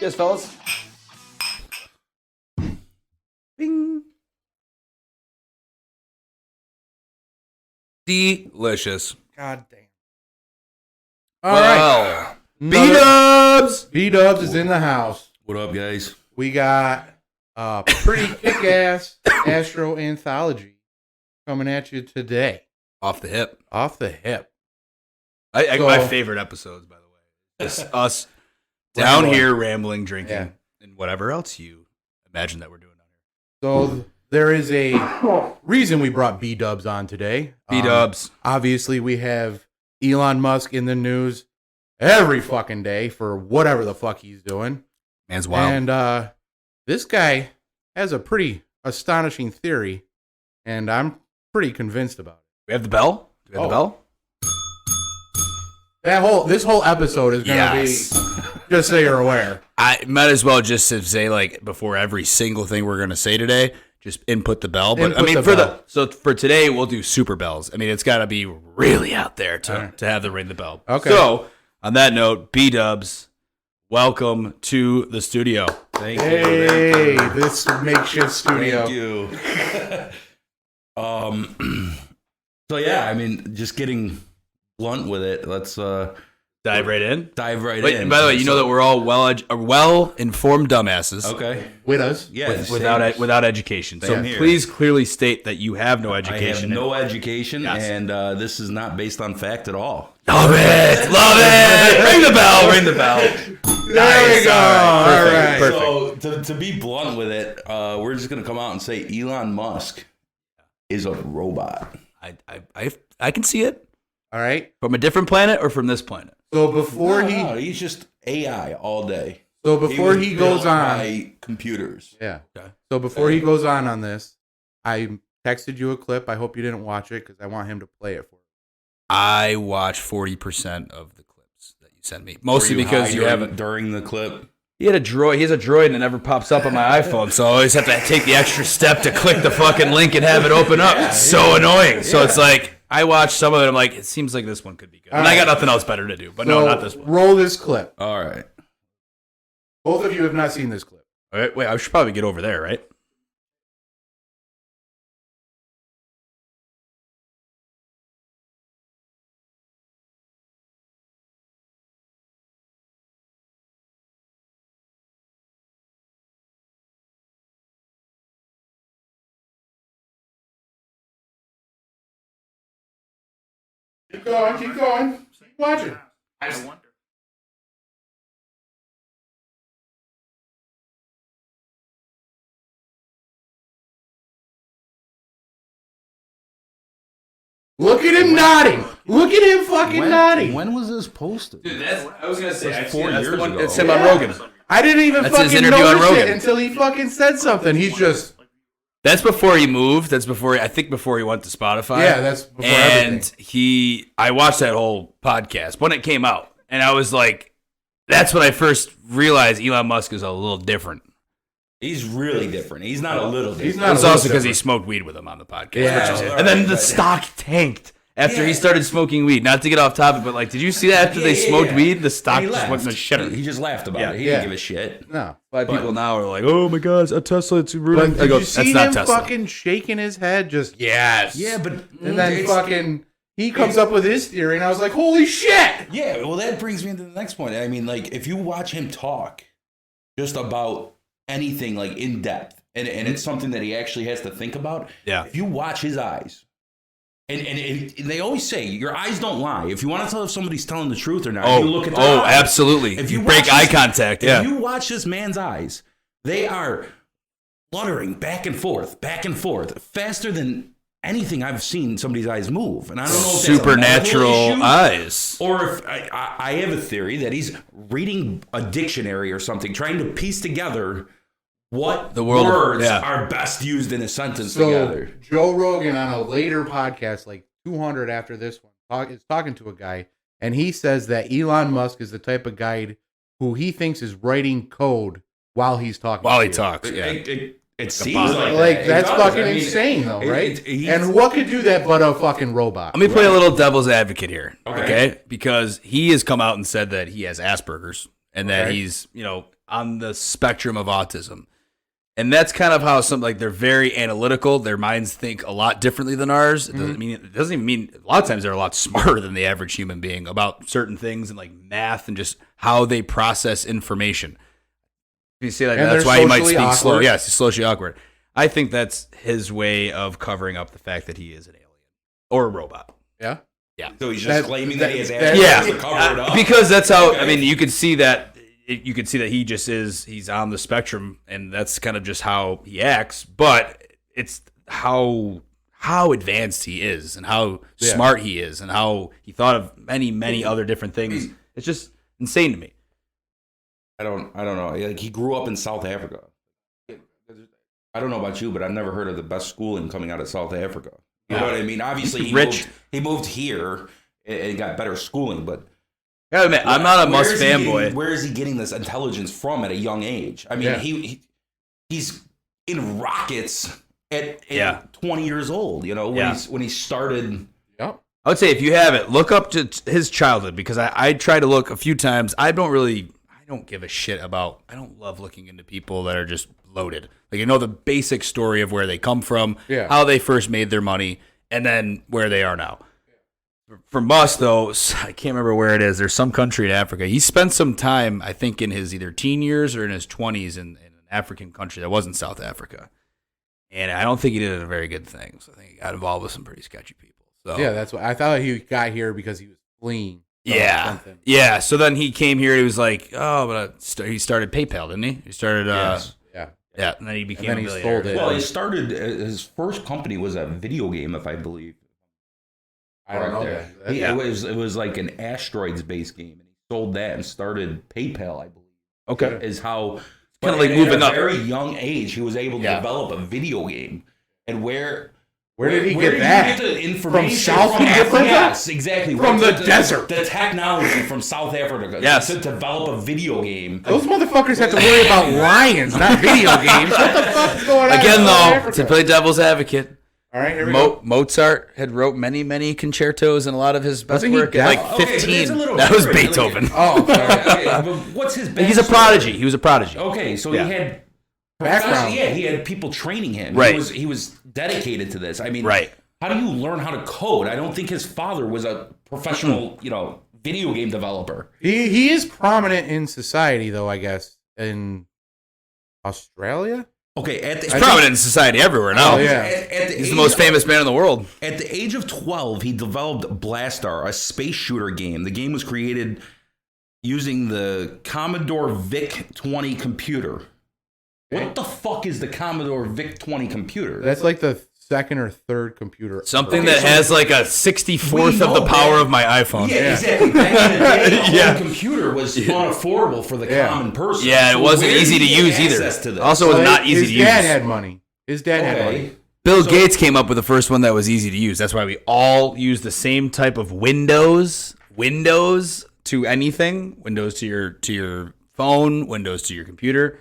Yes, fellas. Bing. Delicious. God damn. All right. B-Dubs. B-Dubs is in the house. What up, guys? We got a pretty kick-ass Astro Anthology coming at you today. Off the hip. Off the hip. My favorite episodes, by the way. Just us down here rambling, drinking, and whatever else you imagine that we're doing down here. So there is a reason we brought B-Dubs on today. B-Dubs. Obviously, we have Elon Musk in the news every fucking day for whatever the fuck he's doing. Man's wild. And this guy has a pretty astonishing theory, and I'm pretty convinced about it. We have the bell? Do we have the bell? This whole episode is going to be, just so you're aware. I might as well just say, like, before every single thing we're going to say today, just input the bell. But I mean, for today, we'll do super bells. I mean, it's got to be really out there to have the ring the bell. Okay. So, on that note, B-Dubs, welcome to the studio. Thank you. Hey, this makeshift studio. Thank you. So yeah, I mean, just getting blunt with it. Let's dive right in. Wait, and by the way, you know that we're all well-informed dumbasses. Okay. With us? Yeah. Without education. So please clearly state that you have no education. I have no education, Yes. and this is not based on fact at all. Love it! Love it! Ring the bell! Ring the bell! There we go. All right. Perfect. So to be blunt with it, we're just gonna come out and say Elon Musk is a robot. I can see it. All right. From a different planet or from this planet? So before he's just AI all day. So before he goes on by computers. Yeah. Okay. So before he goes on this, I texted you a clip. I hope you didn't watch it because I want him to play it for you. I watch 40% of the clips that you send me, mostly because you have during the clip. He has a droid and it never pops up on my iPhone, so I always have to take the extra step to click the fucking link and have it open up. It's so annoying. So it's like I watch some of it. I'm like, it seems like this one could be good, and I got nothing else better to do. But no, not this one. Roll this clip. All right. Both of you have not seen this clip. All right, wait, I should probably get over there, right? Keep going. Keep going. Keep watching. I wonder. Look at him nodding. Look at him fucking nodding. When was this posted? Dude, I was gonna say, That's 4 years ago. It's him on Rogan. I didn't even That's his fucking interview on notice Rogan. it until he fucking said something. He's just... That's before he moved. That's before before he went to Spotify. Yeah, that's before everything. I watched that whole podcast when it came out, and I was like, that's when I first realized Elon Musk is a little different. He's really different. He's not a little different. He's not. It's also because he smoked weed with him on the podcast. Yeah. And then the stock tanked after he started smoking weed. Not to get off topic, but like, did you see that after they smoked weed? The stock just went in the shitter. He just laughed about it. He didn't give a shit. No. Why people now are like, oh my god, it's a Tesla, it's ruining. But did you see him Tesla. fucking shaking his head? Just yes. Yeah, but and then fucking he comes up with his theory, and I was like, holy shit. Yeah, well, that brings me into the next point. I mean, like, if you watch him talk just about anything, like, in depth, and it's something that he actually has to think about. Yeah. If you watch his eyes, and they always say your eyes don't lie. If you want to tell if somebody's telling the truth or not, you look at their eyes. Absolutely. If you break eye contact, if you watch this man's eyes, they are fluttering back and forth, faster than anything I've seen somebody's eyes move. And I don't know if that's supernatural a medical issue, eyes. or if I have a theory that he's reading a dictionary or something, trying to piece together what the world words are best used in a sentence together. Joe Rogan on a later podcast, like 200 after this one, is talking to a guy, and he says that Elon Musk is the type of guy who he thinks is writing code while he's talking. While he talks, It seems like that's fucking insane, though, right? And what could do that but a fucking robot? Let me play a little devil's advocate here, okay? Because he has come out and said that he has Asperger's and that he's, on the spectrum of autism. And that's kind of how they're very analytical. Their minds think a lot differently than ours. It doesn't even mean a lot of times they're a lot smarter than the average human being about certain things and like math and just how they process information. You say that's why he might speak slow. Yes, he's socially awkward. I think that's his way of covering up the fact that he is an alien or a robot. Yeah. Yeah. So he's just claiming that he has to cover it up. Because that's how, I mean, you could see that he just he's on the spectrum, and that's kind of just how he acts, but it's how advanced he is and how smart he is and how he thought of many other different things. It's just insane to me. I don't know. Like, he grew up in South Africa. I don't know about you, but I've never heard of the best schooling coming out of South Africa. You know what I mean? Obviously, he moved here and got better schooling, but I admit, I'm not a Musk fanboy. Where is he getting this intelligence from at a young age? I mean, he's in rockets at 20 years old. You know, when he started. Yep. I would say if you have it, look up to his childhood, because I tried to look a few times. I don't give a shit about. I don't love looking into people that are just loaded. Like, you know, the basic story of where they come from, how they first made their money, and then where they are now. For Musk, though, I can't remember where it is. There's some country in Africa. He spent some time, I think, in his either teen years or in his 20s in an African country that wasn't South Africa. And I don't think he did a very good thing. So I think he got involved with some pretty sketchy people. So yeah, that's what I thought. He got here because he was fleeing. Something. Yeah. So then he came here. He was like, oh, but he started PayPal, didn't he? He started. Yeah, and then he became. And then he sold it. Well, he started. His first company was a video game, if I believe. I don't know. It was like an asteroids-based game, and he sold that and started PayPal, I believe. Okay, is how kind of like moving up. At a very young age, he was able to develop a video game, and where did he get that? Get the information from South Africa? Yes, exactly. From the desert. The technology from South Africa. Yes. To develop a video game. Those motherfuckers have to worry about lions, not video games. What the fuck's going on? Again, though, to play devil's advocate. All right, here we go. Mozart had wrote many concertos, and a lot of his best work at like 15. That was Beethoven. Oh, sorry. But what's his backstory? He's a prodigy. He was a prodigy. Okay, so he had background. Yeah, he had people training him. Right. He was dedicated to this. I mean, right. How do you learn how to code? I don't think his father was a professional, video game developer. He is prominent in society, though, I guess, in Australia. Okay, he's prominent in society everywhere now. Oh, yeah. He's the most famous man in the world. At the age of 12, he developed Blastar, a space shooter game. The game was created using the Commodore VIC-20 computer. What the fuck is the Commodore VIC-20 computer? That's like the second or third computer. Something that has like a 64th of the power of my iPhone. Yeah, exactly. Back in the day, the computer was unaffordable for the common person. Yeah, it wasn't easy to use either. Also, it was not easy to use. His dad had money. Had money. Bill Gates came up with the first one that was easy to use. That's why we all use the same type of Windows to anything. Windows to your phone. Windows to your computer.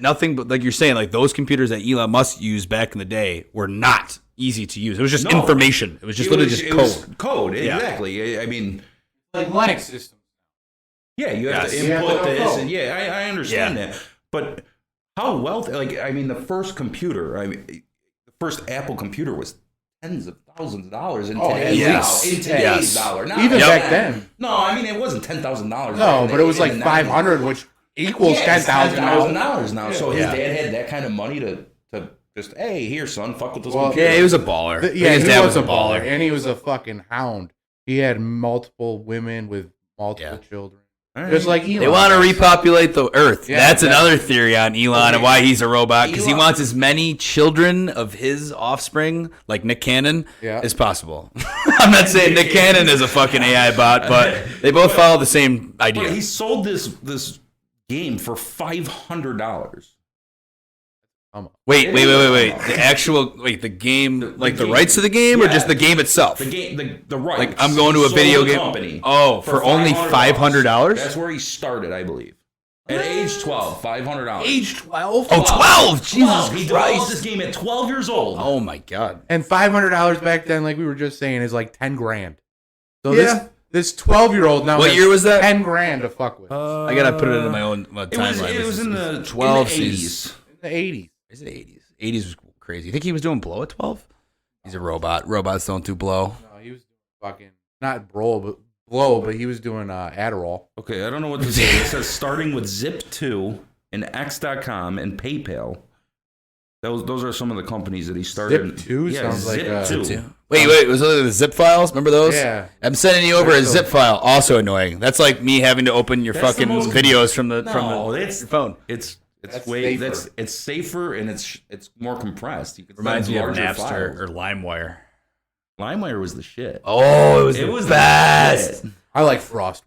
Nothing but, like you're saying, like those computers that Elon Musk used back in the day were not easy to use. It was just information. It was just literally just code. Code, exactly. I mean, like Linux systems. Yeah, you have to input this, and I understand that. But how wealthy? Like, I mean, the first computer, the first Apple computer was tens of thousands of dollars in today's dollar. Now, even back then. No, I mean it wasn't $10,000. No, but it was like $500, which equals $10,000 now. So his dad had that kind of money to just, hey, here, son, fuck with those computers. Yeah, he was a baller. His dad was a baller, and he was a fucking hound. He had multiple women with multiple children. Just like Elon. They want to repopulate the Earth. That's another theory on Elon and why he's a robot, because he wants as many children of his offspring, like Nick Cannon, as possible. I'm not saying Nick Cannon is a fucking AI bot, but they both follow the same idea. But he sold this game for $500. Wait. The game, like the rights to the game, or just the game itself? The rights. Like, I'm going to a video game company. Oh, for only $500? That's where he started, I believe. At age 12, $500. Age 12? Oh, 12! Jesus He Christ! developed this game at 12 years old. Oh my God! And $500 back then, like we were just saying, is like $10,000. So This 12-year-old now. What has year was that? $10,000 to fuck with. I gotta put it in my own timeline. It was in the 12 in the 80s. seasons. In the 80s. Is it 80s? 80s was crazy. You think he was doing blow at 12? He's a robot. Robots don't do blow. No, he was doing fucking not blow, but he was doing Adderall. Okay, I don't know what to say. It says starting with Zip2 and X.com and PayPal. Those are some of the companies that he started. Zip2 sounds like Zip2. Wait, was it the zip files? Remember those? Yeah. I'm sending you over a zip file. Also annoying. That's like me having to open your That's the fucking most- videos from your phone. It's That's way safer. it's safer and it's more compressed. You can Reminds send me of larger Napster files. or LimeWire. LimeWire was the shit. Oh, it was the best. shit. I like Frostwire.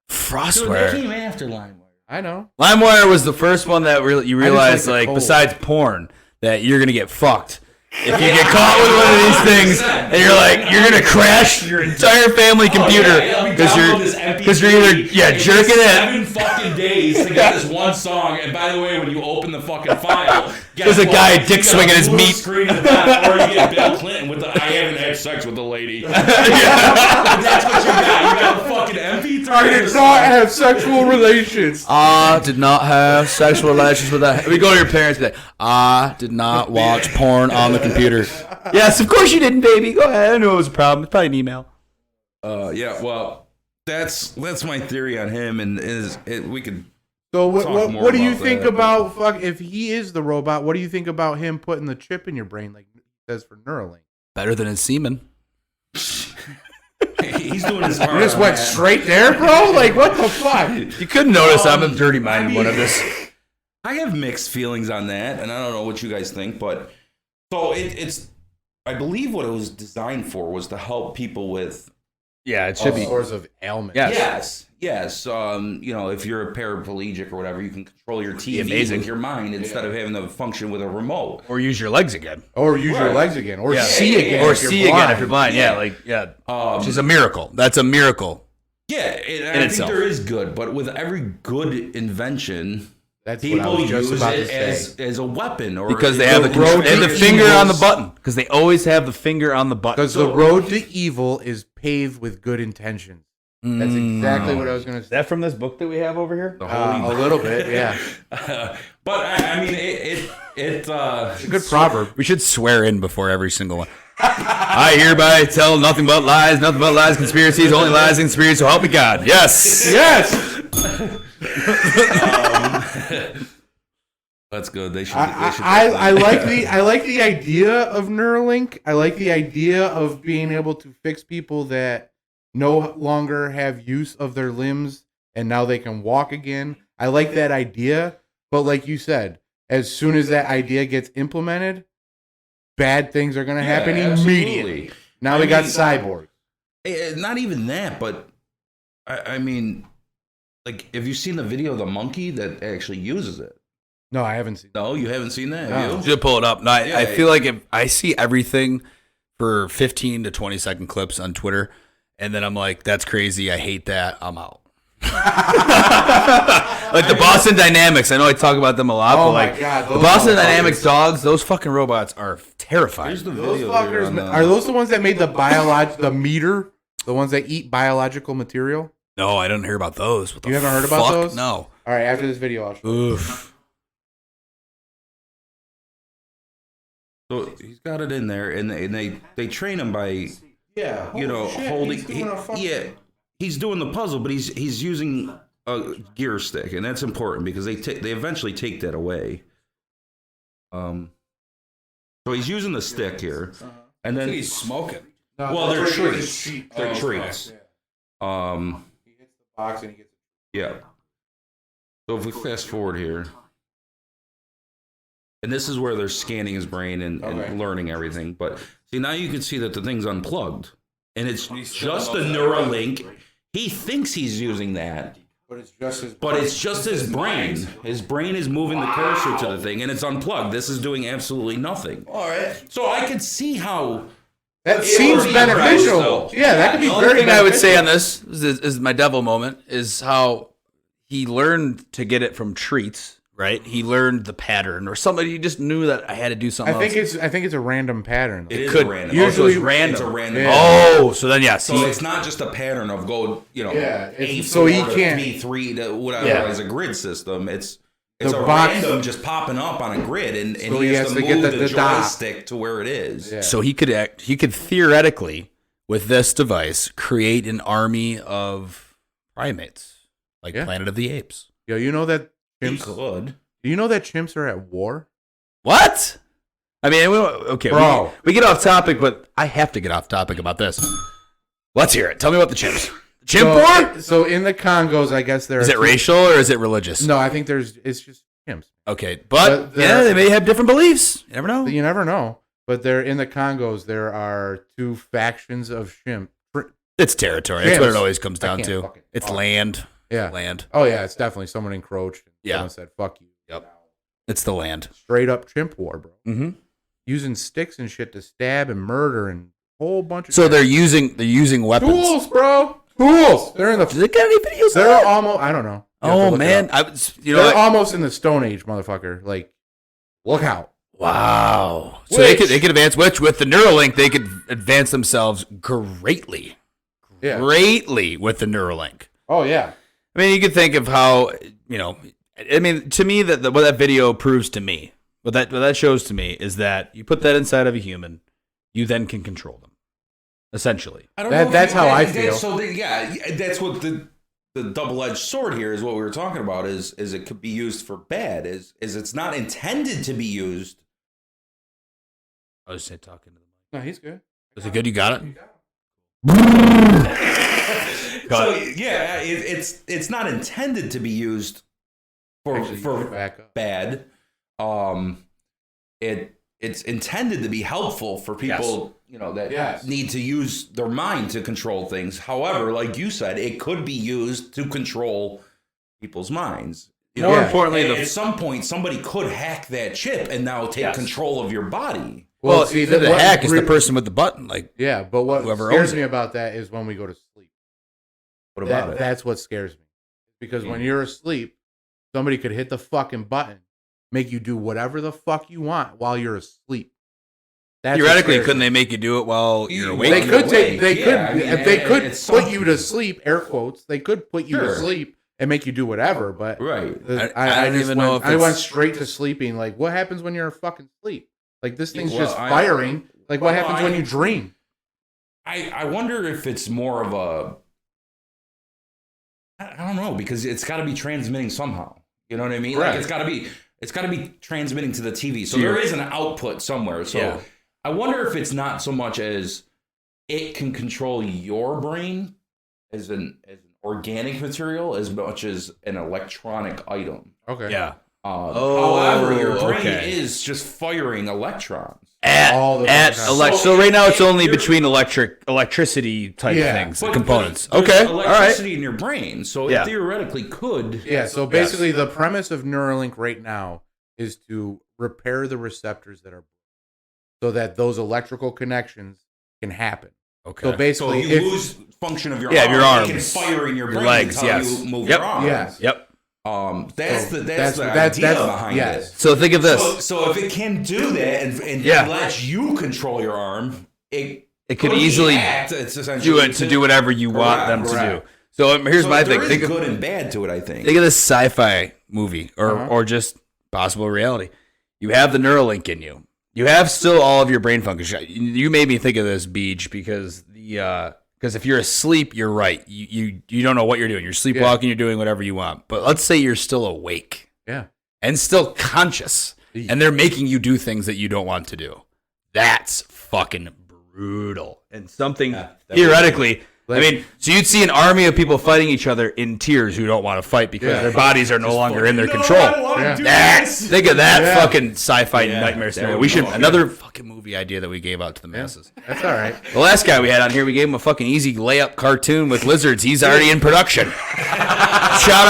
Dude, Frostware. that came after LimeWire. I know. LimeWire was the first one that you realized, like the like, code. besides porn, that you're gonna get fucked. If you get caught with one of these things, and you're like, you're gonna crash your entire family computer because you're either jerking it. 7 fucking days to get this one song, and by the way, when you open the fucking file, There's a guy dick swinging his meat. Screen in the back, or you get Bill Clinton with the "I haven't had sex with a lady." That's what you got. You got the fucking MP3. I did not have sexual relations. I did not have sexual relations with that. We go to your parents and be like, I did not watch porn on the computer. Yes, of course you didn't, baby. Go ahead. I knew it was a problem. It's probably an email. Yeah, well, that's my theory on him, and we could. So Talk more what do you about think that. about if he is the robot? What do you think about him putting the chip in your brain like it says for Neuralink? Better than his semen. He's doing his part. You just on went that. straight there, bro. Like what the fuck? You couldn't notice I'm a dirty minded one of this. I have mixed feelings on that, and I don't know what you guys think, but so it's. I believe what it was designed for was to help people with. Yeah, it All sorts of ailments. Yes. Yes. If you're a paraplegic or whatever, you can control your TV amazing. with your mind instead of having to function with a remote. Or use your legs again. Or use your Right. legs again. Or Yeah. see again. Or if you're see again blind. if you're blind. Yeah, which is a miracle. That's a miracle. Yeah, and I itself. think there is good, but with every good invention, That's what I people was just use about to it say. as a weapon, or Because they have the finger on the button. Because they always have the finger on the button. Because the road to evil is paved with good intentions. That's exactly what I was going to Is say. that from this book that we have over here? The holy A little bit, yeah. but I mean, it's a good proverb. We should swear in before every single one. I hereby tell nothing but lies, conspiracies, only lies, and conspiracies, so help me God. Yes. Yes. that's good. They should. I like the idea of Neuralink. I like the idea of being able to fix people that no longer have use of their limbs and now they can walk again. I like that idea, but like you said, as soon as that idea gets implemented, bad things are going to happen immediately. Now we got cyborgs. Not even that, but I mean, like, have you seen the video of the monkey that actually uses it? No, I haven't seen. No, you haven't seen that. No. Have you? Should pull it up. No, I Yeah. feel like if I see everything for 15 to 20 second clips on Twitter, and then I'm like, that's crazy. I hate that. I'm out. Like the Boston Dynamics. I know I talk about them a lot, Oh but my like God, the those Boston motherfuckers. Dynamics dogs, those fucking robots are terrifying. Here's the Those video. here fuckers, on the- are those the ones that made the meter? The ones that eat biological material? No, I didn't hear about those. What the You haven't heard about fuck? those? No. All right, after this video, I'll show you. Oof. So he's got it in there, and they train him by Yeah, holding. He's doing the puzzle, but he's using a gear stick, and that's important because they eventually take that away. So he's using the stick here, and then He's smoking. well, they're treats. They're treats. He hits the box and he gets. Yeah. So if we fast forward here, and this is where they're scanning his brain and learning everything. But see, now you can see that the thing's unplugged, and it's just a Neuralink. He thinks he's using that, But it's just his. but it's just his brain. His brain is moving the cursor to the thing, and it's unplugged. This is doing absolutely nothing. All right. So I could see how. That seems already beneficial. priced, Yeah, that could be The only very thing I would say beneficial. on this is my devil moment is how he learned to get it from treats right? He learned the pattern or something. He just knew that I had to do something. I think it's a random pattern. It is could- a random. usually It's random. It's a random. Yeah. Oh, so then yes. So it's not just a pattern of go, Yeah, A4 so he to can't- B3 to whatever Yeah. as a grid system. It's The a box- random just popping up on a grid, and So he has to move get the the dot. joystick to where it is. Yeah. So he could theoretically, with this device, create an army of primates, like Yeah. Planet of the Apes. Yo, you know that He chimps? could. Do you know that chimps are at war? What? I mean, okay, Bro. we get off topic, but I have to get off topic about this. Let's hear it. Tell me about the chimps. Chimp war? So in the Congos, I guess there Is are it two- racial or is it religious? No, I think it's just chimps. Okay, but But there- yeah, they may have different beliefs. You never know. You never know. But there in the Congos, there are two factions of chimp. It's territory. That's what it Chimps. always comes I down can't to. fucking It's talk. land. Yeah. Land. Oh yeah, it's definitely someone encroached. Yeah. Someone said, "Fuck you." Yep. It's the land. Straight up chimp war, bro. Mm-hmm. Using sticks and shit to stab and murder and a whole bunch of So shit. they're using weapons. tools, bro. Tools. They're in the. Do they get any videos? of They're that? almost. I don't know. You have to Oh look it man, up. I was. They're Like, almost in the Stone Age, motherfucker. Like, look out. wow. So Which- they could advance. Which with the Neuralink they could advance themselves greatly, Yeah. greatly with the Neuralink. Oh yeah. I mean, you could think of how I mean, to me, what that video proves to me, what that shows to me, is that you put that inside of a human, you then can control them, essentially. I don't That- know if that's you- how I that- feel. So that's what the double-edged sword here is. What we were talking about is it could be used for bad. Is it's not intended to be used. I was just talking to them. No, he's good. Is it good? You got it. So yeah, it's not intended to be used Actually, you for should back up. bad. It's intended to be helpful for people, that Yes. need to use their mind to control things. However, like you said, it could be used to control people's minds. More Yeah. importantly, At some point, somebody could hack that chip and now take Yes. control of your body. well, see, the what hack is the re- person with the button. Like, Yeah, but what Whoever scares owns me it. about that is when we go to sleep. what about it? That's what scares me. Because when you're asleep, somebody could hit the fucking button, make you do whatever the fuck you want while you're asleep. That's what Theoretically, scares couldn't me. they make you do it while you're awake? They could take. They Yeah, could. I mean, If they could it's put you something. to sleep. Air quotes. They could put you to Sure. sleep and make you do whatever. But Right. I don't just even know if I went it's- straight to sleeping. Like, what happens when you're fucking asleep? Like this thing's Well, just I- firing. Like, what well, happens when you dream? I wonder if it's more of a. I don't know, because it's got to be transmitting somehow. You know what I mean? Right. Like it's got to be transmitting to the TV. So To there your- is an output somewhere. So Yeah. I wonder if it's not so much as it can control your brain as an organic material as much as an electronic item. Okay. Yeah. Oh, however, your brain okay. is just firing electrons. All the fucking time. So right now it's only between electricity type Yeah. things, But components. there's Okay, all right. electricity in your brain, so Yeah. it theoretically could. Yeah, so basically the premise of Neuralink right now is to repair the receptors that are so that those electrical connections can happen. Okay. So So basically, if you if, lose function of your Yeah, arm, your it arms, can fire in your your brain. legs, How yes. you move Yep. your arms. Yes. Yep. That's So the that's- idea behind yes. it. So think of this. So if it can do that and Yeah. lets you control your arm, it It could be easily hacked. It's do essentially it to do whatever you want them to Correct. do. So here's So my there thing. is Think good of, and bad to it, I think. think of this sci-fi movie Uh-huh. or just possible reality. You have the Neuralink in you. You have still all of your brain function. You made me think of this, Beach, because because if you're asleep, you're right. You don't know what you're doing. You're sleepwalking. You're doing whatever you want. But let's say you're still awake yeah, and still conscious, and they're making you do things that you don't want to do. That's fucking brutal. And something theoretically, I mean, so you'd see an army of people fighting each other in tears who don't want to fight because Yeah. their bodies are no longer in their No, control. I don't want to Yeah. do That, this. think of that Yeah. fucking sci-fi Yeah, nightmare that scenario. would We be should awesome. another fucking movie idea that we gave out to the masses. that's all right. The last guy we had on here, we gave him a fucking easy layup cartoon with lizards. He's already in production. shout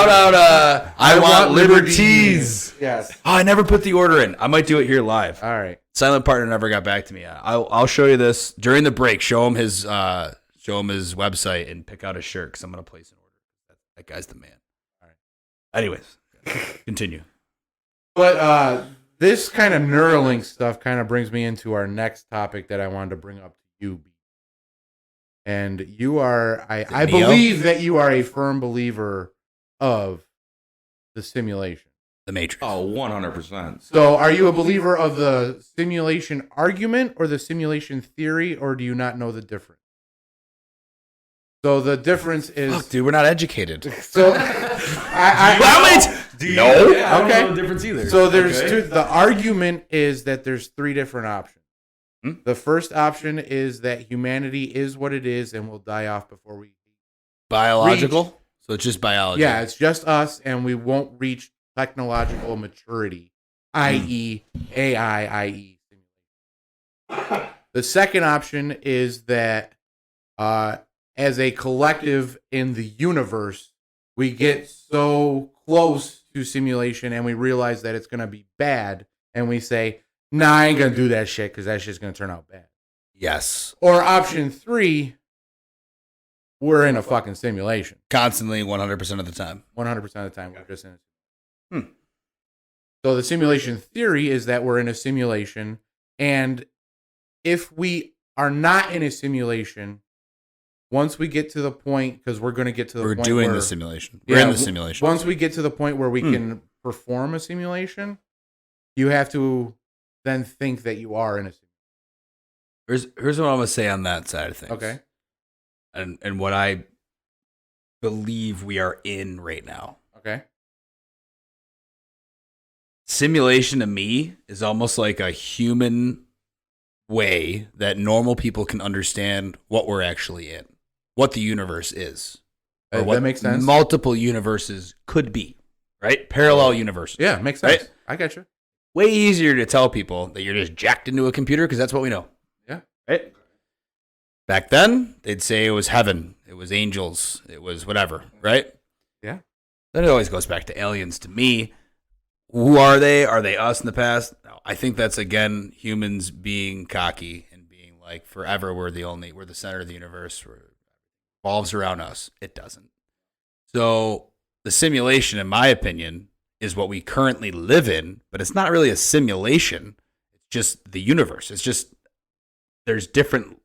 out, I want liberties. Yes. Oh, I never put the order in. I might do it here live. All right. Silent partner never got back to me. I'll show you this during the break. Show him his website and pick out a shirt because I'm gonna place an order. That guy's the man. All right. Anyways, continue. But this kind of Neuralink stuff kind of brings me into our next topic that I wanted to bring up to you. And you are, I believe that you are a firm believer of the simulation. The Matrix. Oh, 100%. So are you a believer of the simulation argument or the simulation theory, or do you not know the difference? So the difference is... Fuck, dude, we're not educated. So Do you No? Yeah, I don't Okay. know the difference either. So there's two. The argument is that there's three different options. The first option is that humanity is what it is and will die off before we Biological? So it's just biology. Yeah, it's just us, and we won't reach technological maturity, i.e. AI, i.e. simulation. The second option is that as a collective in the universe, we get so close to simulation and we realize that it's going to be bad, and we say, nah, I ain't going to do that shit because that shit's going to turn out bad. Yes. Or option three, we're in a fucking simulation. Constantly, 100% of the time. 100% of the time, we're just in a So the simulation theory is that we're in a simulation, and if we are not in a simulation, once we get to the point, because we're going to get to the point We're doing where, the simulation. We're in the simulation. Once we get to the point where we can perform a simulation, you have to then think that you are in a simulation. Here's what I'm going to say on that side of things. Okay. And what I believe we are in right now. Okay. Simulation to me is almost like a human way that normal people can understand what we're actually in, what the universe is. Or what that makes sense. Multiple universes could be, right? Parallel universes. Yeah, makes sense. Right? I got you. Way easier to tell people that you're just jacked into a computer because that's what we know. Yeah. Right? Back then, they'd say it was heaven, it was angels, it was whatever, right? Yeah. Then it always goes back to aliens to me. Who are they? Are they us in the past? No, I think that's, again, humans being cocky and being like, forever we're the center of the universe, it revolves around us. It doesn't. So the simulation, in my opinion, is what we currently live in, but it's not really a simulation. It's just the universe. It's just there's different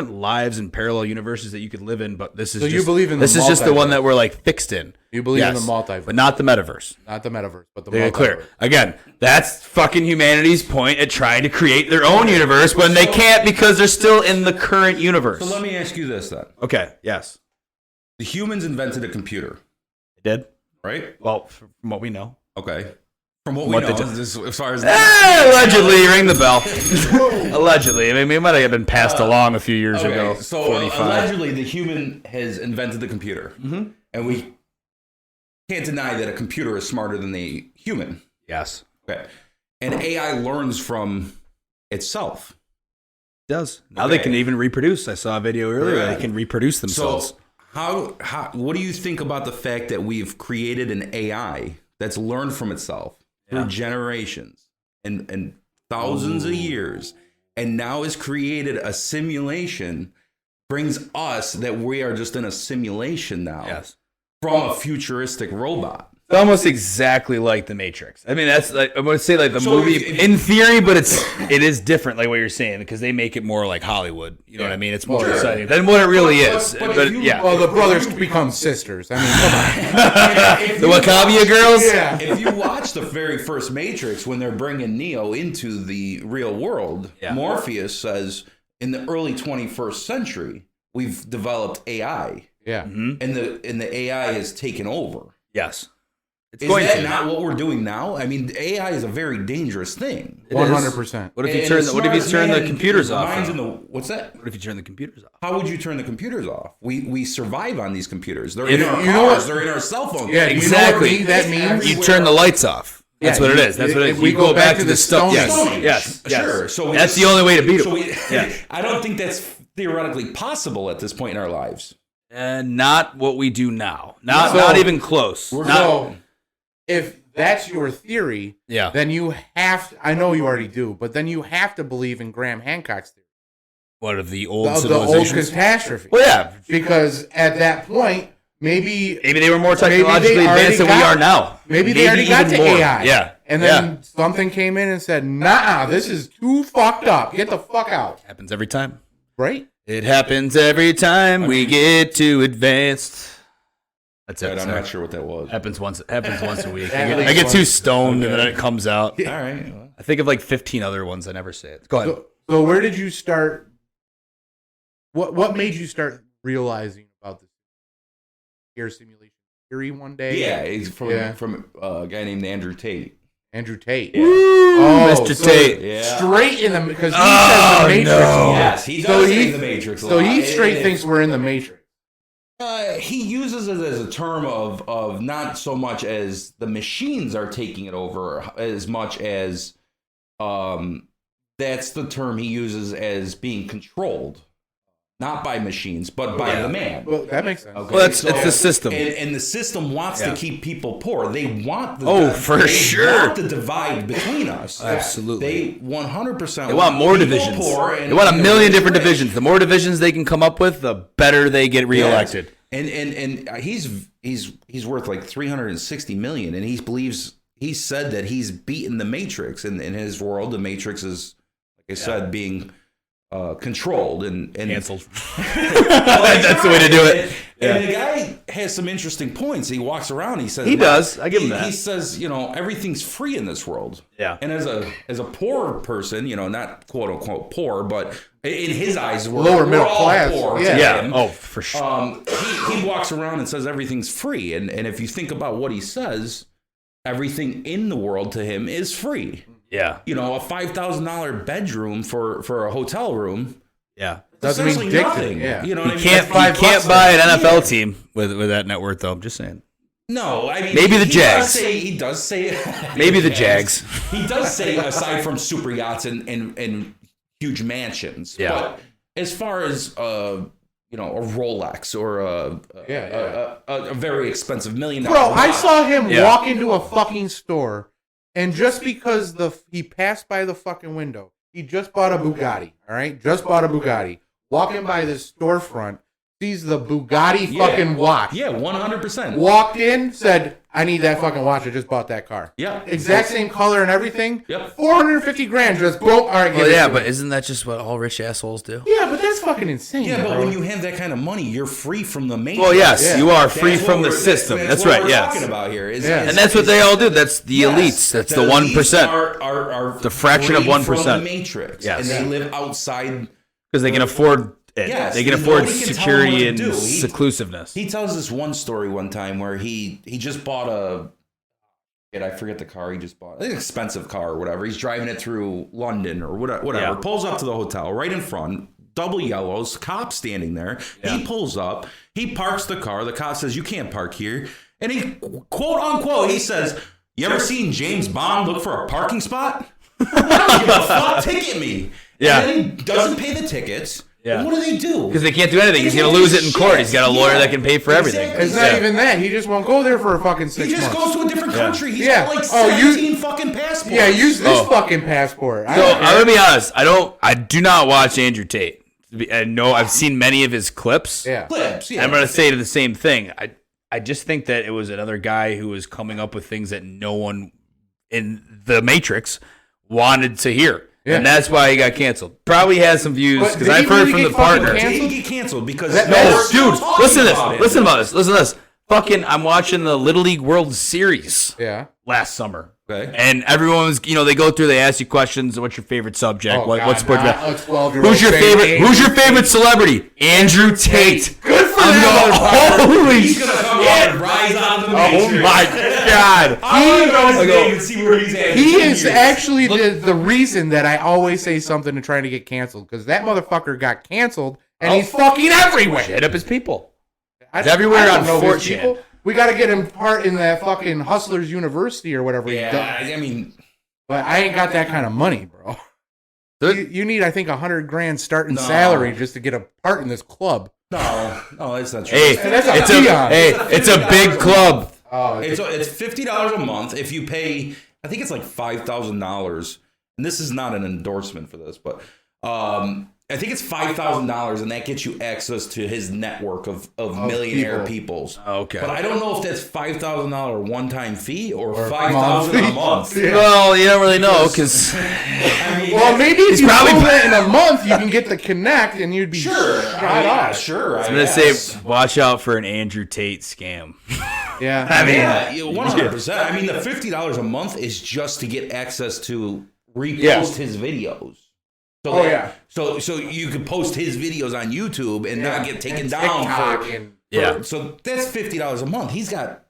lives and parallel universes that you could live in, but this is you believe in the this is just the one multiverse. that we're like fixed in. You believe in Yes, the multiverse. but not the metaverse. Not the metaverse, but the Very multiverse. clear. Again, that's fucking humanity's point at trying to create their own universe when they can't because they're still in the current universe. So let me ask you this then. Okay, yes. The humans invented a computer, It did? right? Well, from what we know. Okay. From what we What know, they did. as far as Allegedly, ring the bell. Allegedly. I mean, it might have been passed along a few years ago. So 45. allegedly, the human has invented the computer, and we can't deny that a computer is smarter than the human. Yes. Okay, and AI learns from itself. It does. Now they can even reproduce. I saw a video earlier. Correct. They can reproduce themselves. So how what do you think about the fact that we've created an AI that's learned from itself through generations and thousands of years, and now has created a simulation, brings us that we are just in a simulation now Yes. from a futuristic robot. It's almost exactly like the Matrix. I mean, that's like I would say like the So movie if- in theory, but it is different, like what you're saying, because they make it more like Hollywood. You know what I mean? It's more exciting than what it really is. but But if you- yeah, Well, the brothers become sisters. I mean, come on. the Wachovia girls. Yeah. If you watch the very first Matrix, when they're bringing Neo into the real world, Yeah. Morpheus says, in the early 21st century, we've developed AI, Yeah. and the AI has taken over. Yes, it's Is going that to. not what we're doing now? I mean, AI is a very dangerous thing. It is. 100%. What if you And turn the What if you smartest turn the man computers off? minds in though? the, what's that? What if you turn the computers off? How would you turn the computers off? We survive on these computers. They're If- in our you know cars. what- They're in our cell phones. Yeah, Exactly. You know what that means? You turn the lights off. That's Yeah, what it you- is. That's what it is. we You go back to the Stone Yes, Age. yes, yes. Sure. So that's the only way to beat So them. Yeah. I don't think that's theoretically possible at this point in our lives. And not what we do now. Not So- not even close. Not, So, if that's your theory, yeah. then you have I know you already do, but then you have to believe in Graham Hancock's theory What of the old of the old civilizations? catastrophe. Well, yeah. Because at that point, maybe Maybe they were more Maybe they technologically already advanced than we got- are now. maybe they already got even to more. AI. Yeah. And then something came in and said, nah, this is too fucked up. Get the fuck out. Happens every time. Right? It happens every time we get too advanced. That's it. I'm not sure what that was. Happens once a week. I get too stoned and then it comes out. All right. I think of like 15 other ones. I never say it. Go ahead. So where did you start? What made you start realizing about this air simulation theory one day? Yeah, he's from a guy named Andrew Tate. Andrew Tate. Yeah. Mr. Tate. Yeah. Straight in the because he says the Matrix. No. Yes, he does say the Matrix. So he straight thinks we're in the Matrix. He uses it as a term of not so much as the machines are taking it over, as much as that's the term he uses as being controlled, not by machines, but by the man. Well, that makes sense. Okay, Well, it's the system. And the system wants to keep people poor. They want the sure. the divide between us. Absolutely. They 100%. They want more divisions. They want a million different divisions. The more divisions they can come up with, the better they get reelected. Yes. And he's worth like $360 million, and he said that he's beaten the Matrix in his world. The Matrix is, like I said, being controlled and canceled. That's the way to do it. And the guy has some interesting points. He walks around. He says he does. I give him that. He says, everything's free in this world. Yeah. And as a poor person, not quote unquote poor, but in his eyes, we're lower middle all class. Poor Yeah. Oh, for sure. He walks around and says everything's free, and if you think about what he says, everything in the world to him is free. Yeah. A $5,000 bedroom for a hotel room. Yeah. Doesn't mean essentially dick nothing. yeah. You know what I mean? He can't buy an NFL team with that net worth, though. I'm just saying. No, I mean maybe the Jags. He does say maybe the Jags. He does say aside from super yachts and huge mansions. Yeah. But as far as a Rolex or a very expensive $1 million. Bro, I saw him walk into a fucking store, and just because he passed by the fucking window, he just bought a Bugatti. All right, just bought a Bugatti. Walking by this storefront, sees the Bugatti fucking watch. Yeah, 100%. Walked in, said, I need that fucking watch. I just bought that car. Yeah. Exact same color and everything. Yep. $450,000. Just boom. All right. Well, yeah, but isn't that just what all rich assholes do? Yeah, but that's fucking insane. Yeah, but bro. when you have that kind of money, you're free from the matrix. Well, yes, you are free That's from what the we're- system. That's what right. we're Yes. talking about here. And that's what they all do. That's the elites. That's the 1%. Are The fraction of free 1%. from the matrix. Yes. And they live outside. Because they can afford it. Yes, They can and afford nobody can tell security them and what to do. seclusiveness. He tells this one story one time where he just bought I forget the car he just bought. An expensive car or whatever. He's driving it through London or whatever. Yeah. Pulls up to the hotel right in front. Double yellows. Cop standing there. Yeah. He pulls up. He parks the car. The cop says, "You can't park here." And he, quote unquote, he says, "You ever seen James Bond look for a parking spot? I don't give a fuck. Ticket me." Yeah. And then he doesn't pay the tickets. Yeah. And what do they do? Because they can't do anything. He's going to lose it in court. He's got a lawyer that can pay for everything. Exactly. It's not even that. He just won't go there for a fucking 6 He months. just goes to a different country. He's Yeah. got like Oh, 17 fucking passports. Yeah, use this Oh. fucking passport. So I'm gonna be honest. I do not watch Andrew Tate. I know I've seen many of his clips. Yeah. Clips, yeah. I'm gonna say the same thing. I just think that it was another guy who was coming up with things that no one in the Matrix wanted to hear. Yeah. And that's why he got canceled. Probably has some views But because did he I've heard really from get the fucking partner. canceled? He didn't get canceled because That- No, We're dude, talking listen to this. about it. Listen about this. Listen to this. Fucking, I'm watching the Little League World Series Yeah. last summer. Okay. And everyone was, they go through, they ask you questions. What's your favorite subject? Oh, what God, sport? not a 12-year-old Who's your saying favorite? Andrew Who's your favorite celebrity? Andrew Tate. Good for I'm that going, holy He's gonna come out and rise out of the Oh matrix. my God. I want to know his I go- name and see where he's at. He is actually the reason that I always say something and trying to get canceled, because that motherfucker got canceled and he's fucking everywhere. Hit up his people. I- He's everywhere I don't on know his 4chan. people. We got to get him part in that fucking Hustlers University or whatever. Yeah, I mean, But I ain't got that kind of money, bro. You need, I think, $100,000 starting salary just to get a part in this club. no, that's not true. Hey, that's a it's peon. it's a big club. Oh, It's $50 a month if you pay. I think it's like $5,000, and this is not an endorsement for this, but I think it's $5,000, and that gets you access to his network of millionaire peoples. Okay. But I don't know if that's $5,000 one-time fee or $5,000 a month. Yeah. Well, you don't really know because. Well, maybe if you probably sold it in a month, you can get the connect, and you'd be Sure. shot off. Sure. I'm gonna say, watch out for an Andrew Tate scam. Yeah. I mean, Yeah, 100%. I mean, the $50 a month is just to get access to repost his videos. So So you could post his videos on YouTube and not get taken down for. So that's $50 a month. He's got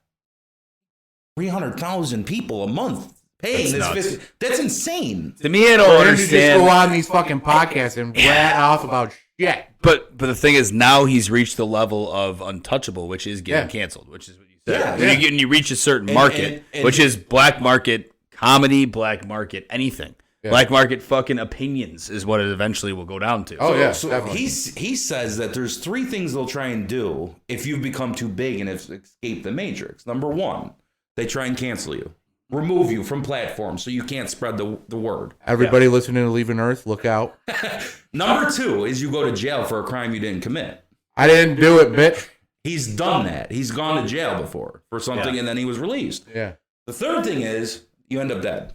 300,000 people a month paying this. That's insane. To me, I don't understand. Just go on these fucking podcasts and rat off about shit. But the thing is, now he's reached the level of untouchable, which is getting canceled, which is what you said. Yeah. You reach a certain market, which is black market comedy, black market anything. Yeah. Black market fucking opinions is what it eventually will go down to. So he says that there's 3 things they'll try and do if you've become too big and have escaped the matrix. Number 1, they try and cancel you, remove you from platforms so you can't spread the word. Everybody listening to Leaving Earth, look out. Number 2 is you go to jail for a crime you didn't commit. I didn't do it, bitch. He's done that. He's gone to jail before for something and then he was released. Yeah. The third thing is you end up dead.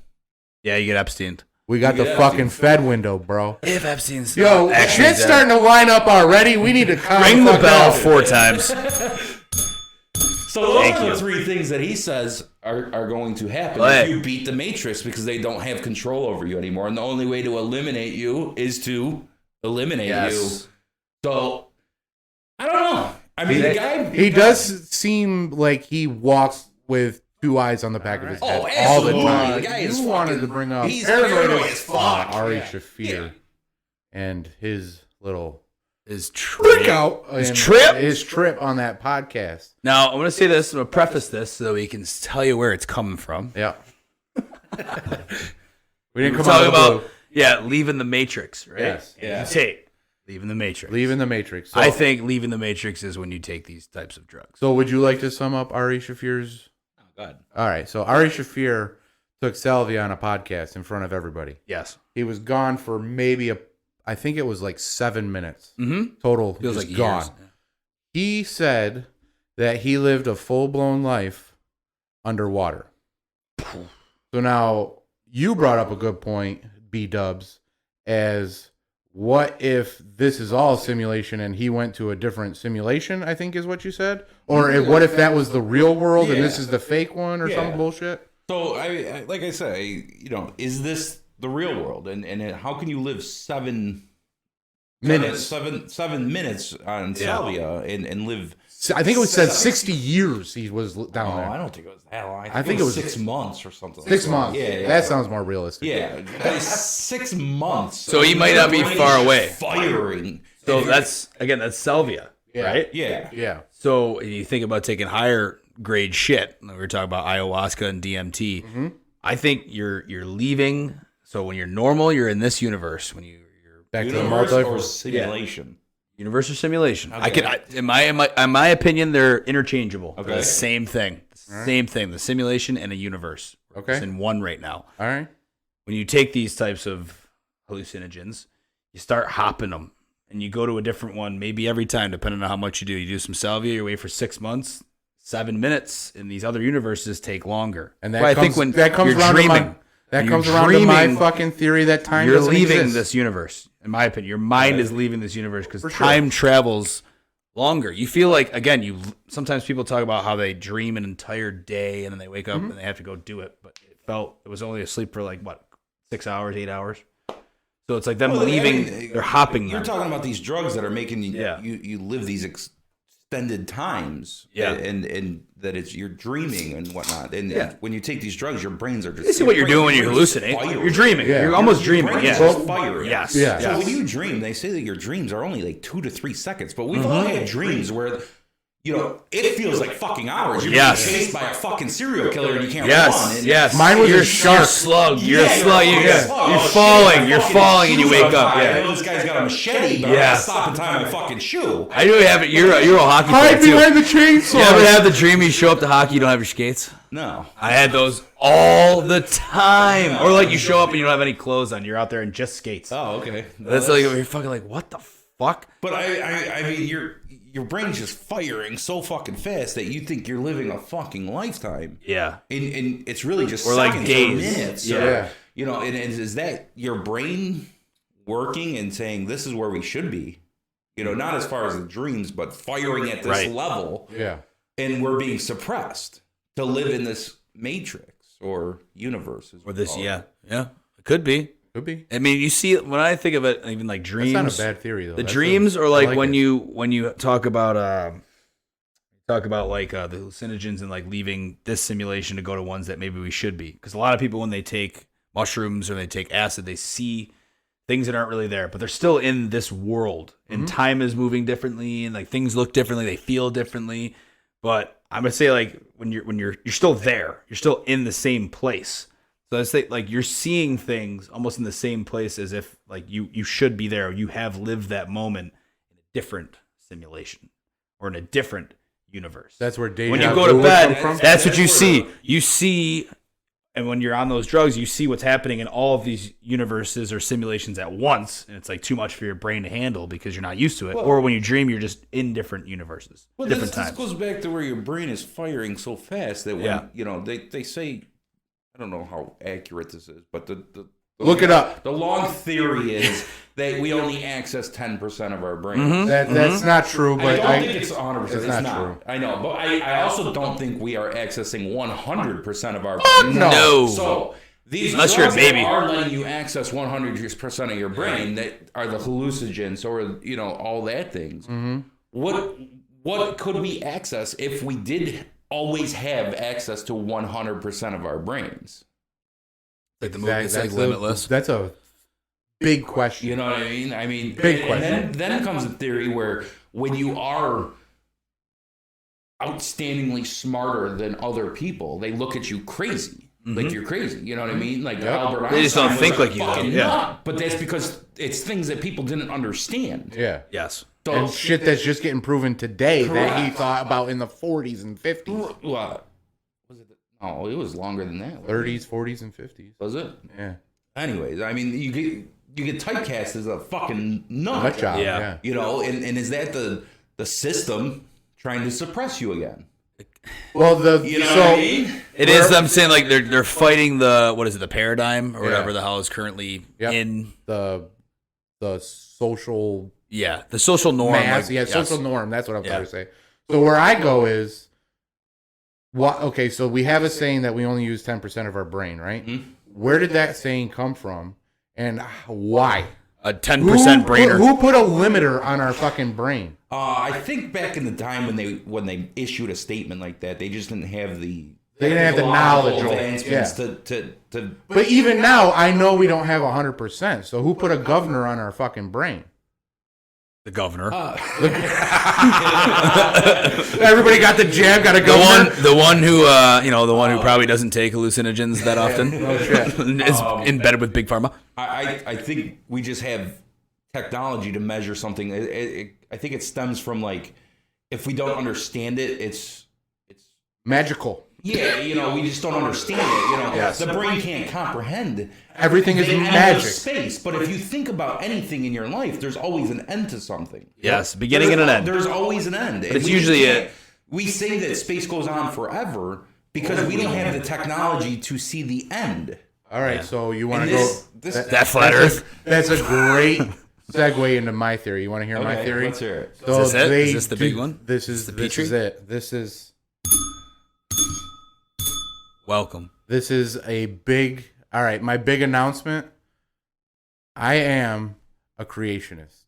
Yeah, you get Epstein. We got the fucking Fed window, bro. If Epstein's shit's starting to line up already. We need to ring the bell 4 times. So those are the 3 things that he says are going to happen if you beat the Matrix because they don't have control over you anymore. And the only way to eliminate you is to eliminate you. So, I don't know. I mean, the guy... He does seem like he walks with 2 eyes on the back of his head all the time. The guy You is wanted to bring up he's paranoid as fuck. Ari Shaffir and his little trip on that podcast. Now, I'm going to say this. I'm going to preface this so we can tell you where it's coming from. Yeah. We didn't come talking about leaving the Matrix, right? Yes. Yeah. Tate, leaving the Matrix. Leaving the Matrix. So, I think leaving the Matrix is when you take these types of drugs. So would you like to sum up Ari Shaffir's? Go ahead. All right. So Ari Shaffir took Salvia on a podcast in front of everybody. Yes. He was gone for maybe I think it was like 7 minutes total. Feels just like gone. years. He said that he lived a full-blown life underwater. So now you brought up a good point, B-dubs, as what if this is all simulation and he went to a different simulation, I think is what you said? Or what if that was the real world and this is the fake one or some bullshit? So, I like I say, is this the real world? And how can you live 7 minutes? 7 minutes on Salvia and live... I think it was said 60 years he was down there. I don't think it was that long. I think it was 6 months or something. 6 months. Yeah. That sounds more realistic. Yeah, but it's 6 months. So he might not be far away. Firing. So that's Salvia, right? Yeah. So you think about taking higher grade shit. We were talking about ayahuasca and DMT. Mm-hmm. I think you're leaving. So when you're normal, you're in this universe. When you're back to the universe or multiverse. simulation. Universe or simulation. Okay. In my opinion, they're interchangeable. Okay. They're the same thing. Same thing. The simulation and a universe. Okay. It's in one right now. All right. When you take these types of hallucinogens, you start hopping them, and you go to a different one maybe every time, depending on how much you do. You do some salvia, you wait for 6 months, 7 minutes, and these other universes take longer. And that comes around to my fucking theory that time you're doesn't leaving exist. this universe. In my opinion, your mind is leaving this universe because time travels longer. You feel like, again, sometimes people talk about how they dream an entire day and then they wake up and they have to go do it, but it was only asleep for 6 hours, 8 hours. So it's like them leaving. They're hopping. You're talking about these drugs that are making you live these extended times. And that you're dreaming and whatnot. And when you take these drugs, your brains are just... This is what you're doing when you hallucinate. You're dreaming. Yeah. You're almost dreaming. Yes. Yes. Yes. So when you dream, they say that your dreams are only 2 to 3 seconds. But we've all had dreams where... it feels like fucking hours. You're being chased by a fucking serial killer and you can't run. Yes. Mine was you're a shark. Slug. You're a slug. You're falling and you wake up. I know this guy's got a machete, but I'm not stopping time my fucking shoe. I do have it. You're a hockey player Hide too. behind the chainsaw. You ever have the dream you show up to hockey, you don't have your skates? No. I had those all the time. Or like you show up and you don't have any clothes on. You're out there in just skates. Oh, okay. That's like you're fucking like, what the fuck? But I mean, your brain's just firing so fucking fast that you think you're living a fucking lifetime. Yeah. And it's really just or like seconds days. or minutes. Yeah. Or, you know, and is that your brain working and saying this is where we should be? You know, not as far as the dreams, but firing at this level. Yeah. And we're being suppressed to live in this matrix or universe. Or this, yeah. It could be. Could be. I mean, you see, when I think of it, even like dreams. That's not a bad theory, though. The dreams are like, when it. you talk about like the hallucinogens and like leaving this simulation to go to ones that maybe we should be. Because a lot of people, when they take mushrooms or they take acid, they see things that aren't really there, but they're still in this world, and time is moving differently, and like things look differently, they feel differently. But I'm gonna say, like, when you're still there, you're still in the same place. So I say, like, you're seeing things almost in the same place as if like you should be there. You have lived that moment in a different simulation or in a different universe. That's where deja when you vu go to would bed, come from? that's what you see. You see, and when you're on those drugs, you see what's happening in all of these universes or simulations at once, and it's like too much for your brain to handle because you're not used to it. Well, or when you dream, you're just in different universes, different this times. goes back to where your brain is firing so fast that when you know they say, I don't know how accurate this is, but the Look it up. The long theory is that we only access 10% of our brain. That's not true, but I don't think it's 100%. It's It's not not. true. I know, but I also don't think we are accessing 100% of our brain. No. So these Unless drugs you're a baby. that are letting you access 100% of your brain that are the hallucinogens or, you know, all that things. What could we access if we did always have access to 100% of our brains? Like the movie, it's like Limitless. That's a big question. You know what I mean? I mean, Big and question. then comes a theory where when you are outstandingly smarter than other people, they look at you crazy. Like you're crazy. You know what I mean? Like Albert Einstein. They just don't was think a like you do. fucking Yeah. nut. But that's because it's things that people didn't understand. Yeah. Yes. So, And shit that's just getting proven today that he Correct. thought about in the 40s and 50s. what was it? Oh, it was longer than that. 30s, 40s, and 50s. Was it? Yeah. Anyways, I mean, you get typecast as a fucking nut. Nut job. Yeah. Yeah. You know, and is that the system trying to suppress you again? Well, You know what I mean? It is. I'm saying like they're fighting the paradigm or whatever Yeah. the hell is currently Yep. in. the social Yeah, the social norm. mass. like, Yeah, yes. social norm. That's what I'm Yeah. trying to say. So where I go is, what? Okay, so we have a saying that we only use 10% of our brain, right? Where did that saying come from, and why? A 10% brainer. Who put a limiter on our fucking brain? I think back in the time when they issued a statement like that, they just didn't have the knowledge or- advancements yeah. to But even now, I know we don't have 100%. So who put a governor on our fucking brain? The governor. Everybody got the jab, got a governor. the one who the one who probably doesn't take hallucinogens that often. Oh shit. is embedded with big pharma. I think we just have technology to measure something. I think it stems from, like, if we don't understand it, it's Magical. yeah, you know, we just don't understand it. You know, Yes. the brain can't comprehend Everything is the end of magic. space. But if you think about anything in your life, there's always an end to something. Yes, beginning and an end. There's always an end. And it's we usually can't- We say that space goes on forever because we don't have the technology to see the end. All right, so you want And to go? that flat Earth. That's a great segue into my theory. You want to hear my Okay, theory? let's hear it. So Is this it? they Is this the big one? This is the this Petri? is it. This is Welcome. a big. All right, my big announcement. I am a creationist,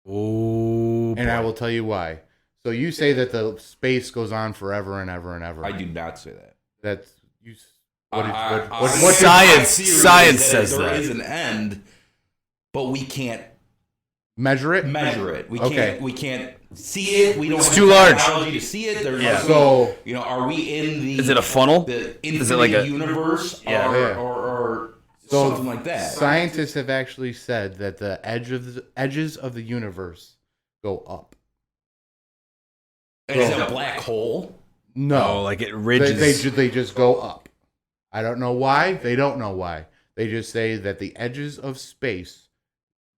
Oh, and I will tell you why. So you say that the space goes on forever and ever and ever. I do not say that. That's you. What did, what science says there that. is an end, but we can't measure it? measure it. We Okay. can't see it. We don't have too large. technology to see it. There's Yeah. So you know, are we in the? Is it a funnel? The infinite Is it like a universe? Yeah. Or, Yeah. or So something like that. Scientists have actually said that the edges of the universe go up. Is it a black hole? No, like it ridges. They just go up. I don't know why. They don't know why. They just say that the edges of space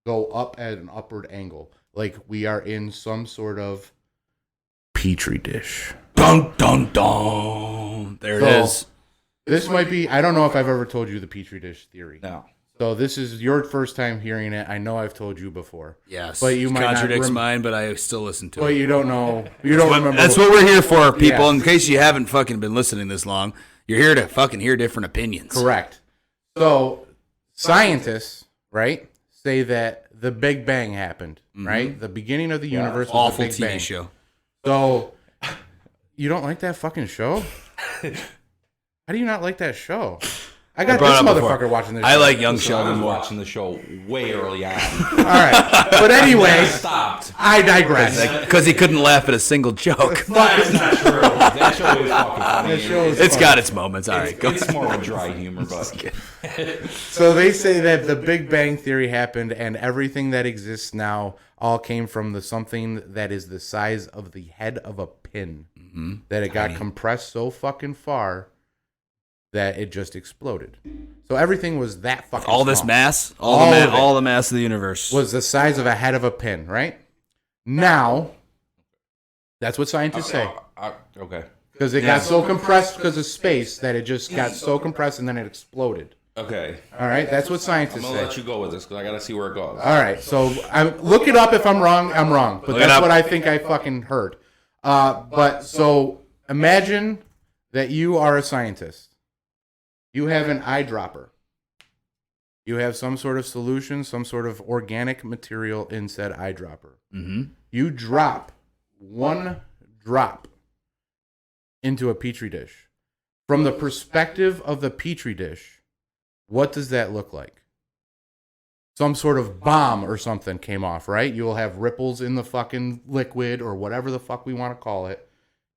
go up at an upward angle, like we are in some sort of Petri dish. Dun dun dun. There it is. This might be. I don't know if I've ever told you the Petri dish theory. No. So this is your first time hearing it. I know I've told you before. Yes, but you might contradicts not mine, but I still listen to it. But you don't know. You don't remember. That's what we're here for, people. Yeah. In case you haven't fucking been listening this long, you're here to fucking hear different opinions. Correct. So scientists, right, say that the Big Bang happened, right? The beginning of the universe was Awful the Big TV Bang. show. So you don't like that fucking show? How do you not like that show? I got this motherfucker watching this show. I like Young I was Sheldon more. watching the show way early on. All right. But anyway, Stopped. I digress. Because he couldn't laugh at a single joke. That's not true. That show is fucking funny. That show is It's funny. got its moments. All right, go. It's more of a dry humor, but So they say that the Big Bang Theory happened and everything that exists now all came from the something that is the size of the head of a pin. That it got compressed so fucking far that it just exploded. So everything was that fucking All this small. mass, All of it. all the mass of the universe. Was the size of a head of a pin, right? Now, that's what scientists say. okay. Because it got so compressed because of space that it just got so compressed and then it exploded. Okay. All right, that's what I'm scientists gonna say. let you go with this because I gotta see where it goes. All right, so look it up if I'm wrong. I'm wrong, but Look it that's up. what I think I fucking heard. But so imagine that you are a scientist. You have an eyedropper. You have some sort of solution, some sort of organic material in said eyedropper. Mm-hmm. You drop one drop into a Petri dish. From the perspective of the Petri dish, what does that look like? Some sort of bomb or something came off, right? You will have ripples in the fucking liquid or whatever the fuck we want to call it.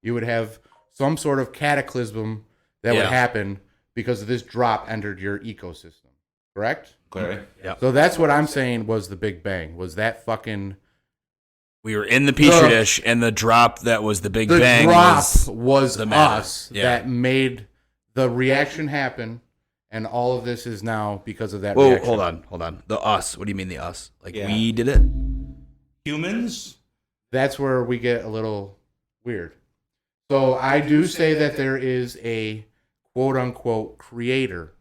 You would have some sort of cataclysm that would happen because this drop entered your ecosystem, correct? Okay. Yeah. So that's what I'm saying was the Big Bang. Was that fucking... We were in the Petri dish, and the drop that was the Big Bang The drop was the matter. us that made the reaction happen, and all of this is now because of that Whoa, reaction. hold on. The us. What do you mean the us? Like Yeah. we did it? Humans? That's where we get a little weird. So I do say that there is a quote-unquote creator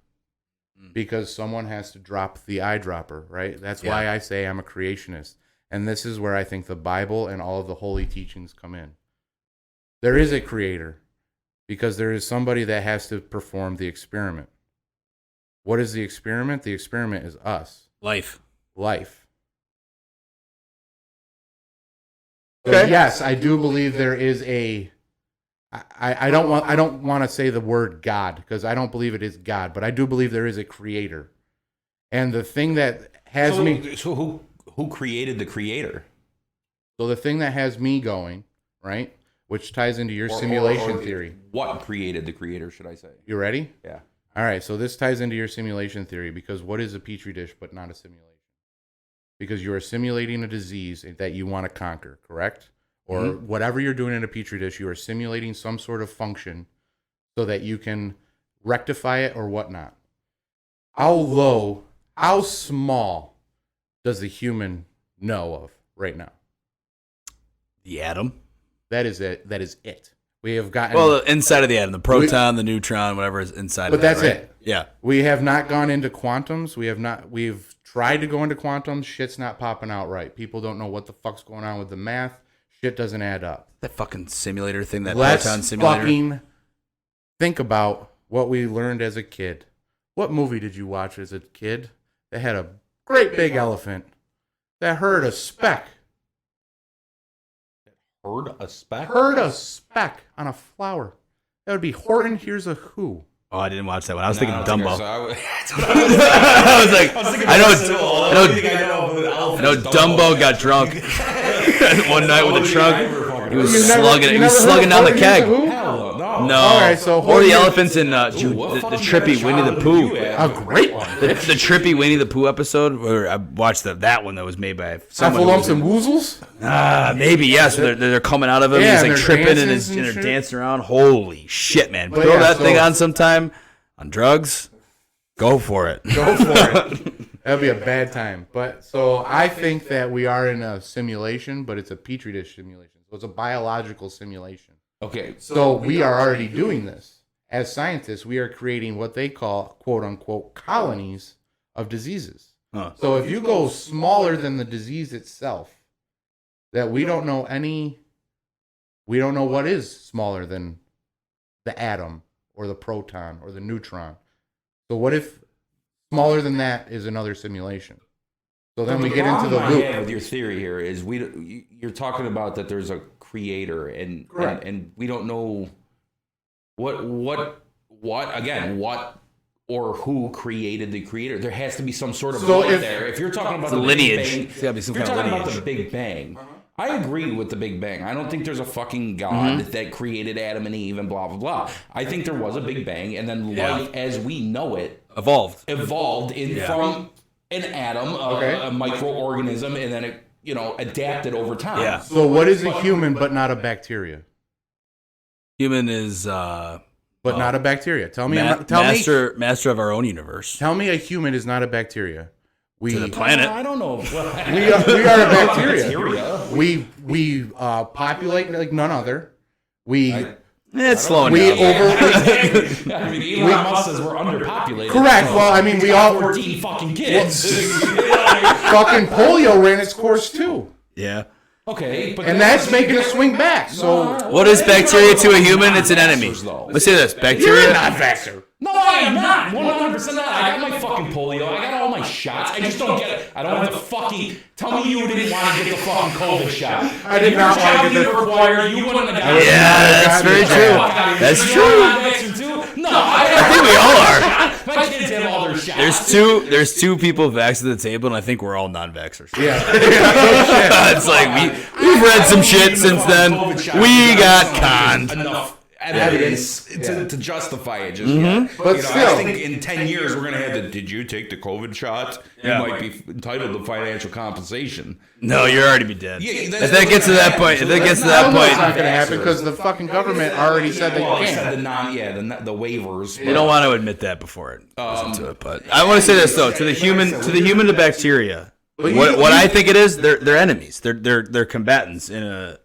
because someone has to drop the eyedropper, right? That's why I say I'm a creationist. And this is where I think the Bible and all of the holy teachings come in. There is a creator because there is somebody that has to perform the experiment. What is the experiment? The experiment is us. Life. So yes, I do believe there is a... I don't want to say the word God because I don't believe it is God, but I do believe there is a creator. And the thing that has me... So who created the creator? So the thing that has me going, right, which ties into your simulation theory. What created the creator, should I say? You ready? Yeah. All right, so this ties into your simulation theory because what is a Petri dish but not a simulation? Because you are simulating a disease that you want to conquer, correct? Or whatever you're doing in a Petri dish, you are simulating some sort of function so that you can rectify it or whatnot. How low, how small does the human know of right now? The atom. That is it. That is it. We have gotten... Well, inside of the atom, the proton, the neutron, whatever is inside But of that. that's right? it. Yeah. We have not gone into quantums. We've tried to go into quantums. Shit's not popping out right. People don't know what the fuck's going on with the math. Shit doesn't add up. That fucking simulator thing, that Let's proton simulator. fucking think about what we learned as a kid. What movie did you watch as a kid that had a great big elephant that heard a speck? Heard a speck? Heard a speck on a flower. That would be Horton Hears a Who. Oh, I didn't watch that one. I was thinking Dumbo. I was like, I know Dumbo got drunk one night with a trunk. He was slugging down the keg. No, No. No. All right, so or hold the your- elephants in What the fucking trippy child Winnie the would Pooh. you have? A great one. The trippy Winnie the Pooh episode, where I watched that one that was made by someone. Lumps and Woozles? Maybe, yes. They're coming out of him. Yeah, He's and like they're tripping and, dancing and they're shit. dancing around. Holy shit, man. But Throw yeah, that so- thing on sometime on drugs. Go for it. Go for it. That'd be a bad time. But so I think that we are in a simulation, but it's a Petri dish simulation. So it's a biological simulation. Okay. So we are already doing this. As scientists, we are creating what they call, quote unquote, colonies of diseases. Huh. So if you go smaller than the disease itself, that we don't know what is smaller than the atom or the proton or the neutron. So what if smaller than that is another simulation? So then we get into the problem I have loop. with your theory here is you're talking about that there's a creator and Correct. and we don't know what or who created the creator. There has to be some sort of So light if- there. If you're talking about The the lineage. Big Bang, It's gotta be some if you're kind of talking about lineage. the Big Bang. I agree with the Big Bang. I don't think there's a fucking God that created Adam and Eve and blah, blah, blah. I think there was a Big Bang, and then life as we know it Evolved. evolved from an atom, Okay. a microorganism, and then it, adapted over time. Yeah. So what is a human but not a bacteria? Human is But not a bacteria. Tell me. master of our own universe. Tell me a human is not a bacteria. We To the planet. I don't know. we are a bacteria. Bacteria. We populate like none other. It's slowing We down. I mean, Elon Musk says we're underpopulated. Correct. so Well, I mean, he's we got all 14 fucking kids. fucking polio ran its course too, Yeah. Okay, but and that's making a swing back. So What is bacteria to a human? It's an enemy. Let's say this. you're Bacteria. not vaxxer. No, I am not. 100% not. I got my fucking polio. I got all my shots. I just don't get it. I don't have the fucking. Tell me you didn't want to get the fucking COVID shot. I did not want to get the. required. You wouldn't have got it. Yeah, that's very true. That's true. No, I think we all are. My kids have all their shots. There's two people vaxxed at the table, and I think we're all non-vaxxers. Yeah. It's like we've read some shit since then. We got conned. Enough evidence to justify it just Mm-hmm. yet. But still. I think in 10 years we're going to have the, did you take the COVID shot? Yeah. You might be entitled to financial compensation. No, you'll already be dead. Yeah, If that's that gets to that point, if that gets to that It's not point, going to happen because the fucking government already said Well, they it said can't. the waivers. you don't want to admit that before it goes into it. But I want to say this though: to the human to bacteria. What I think it is, they're enemies. They're combatants in a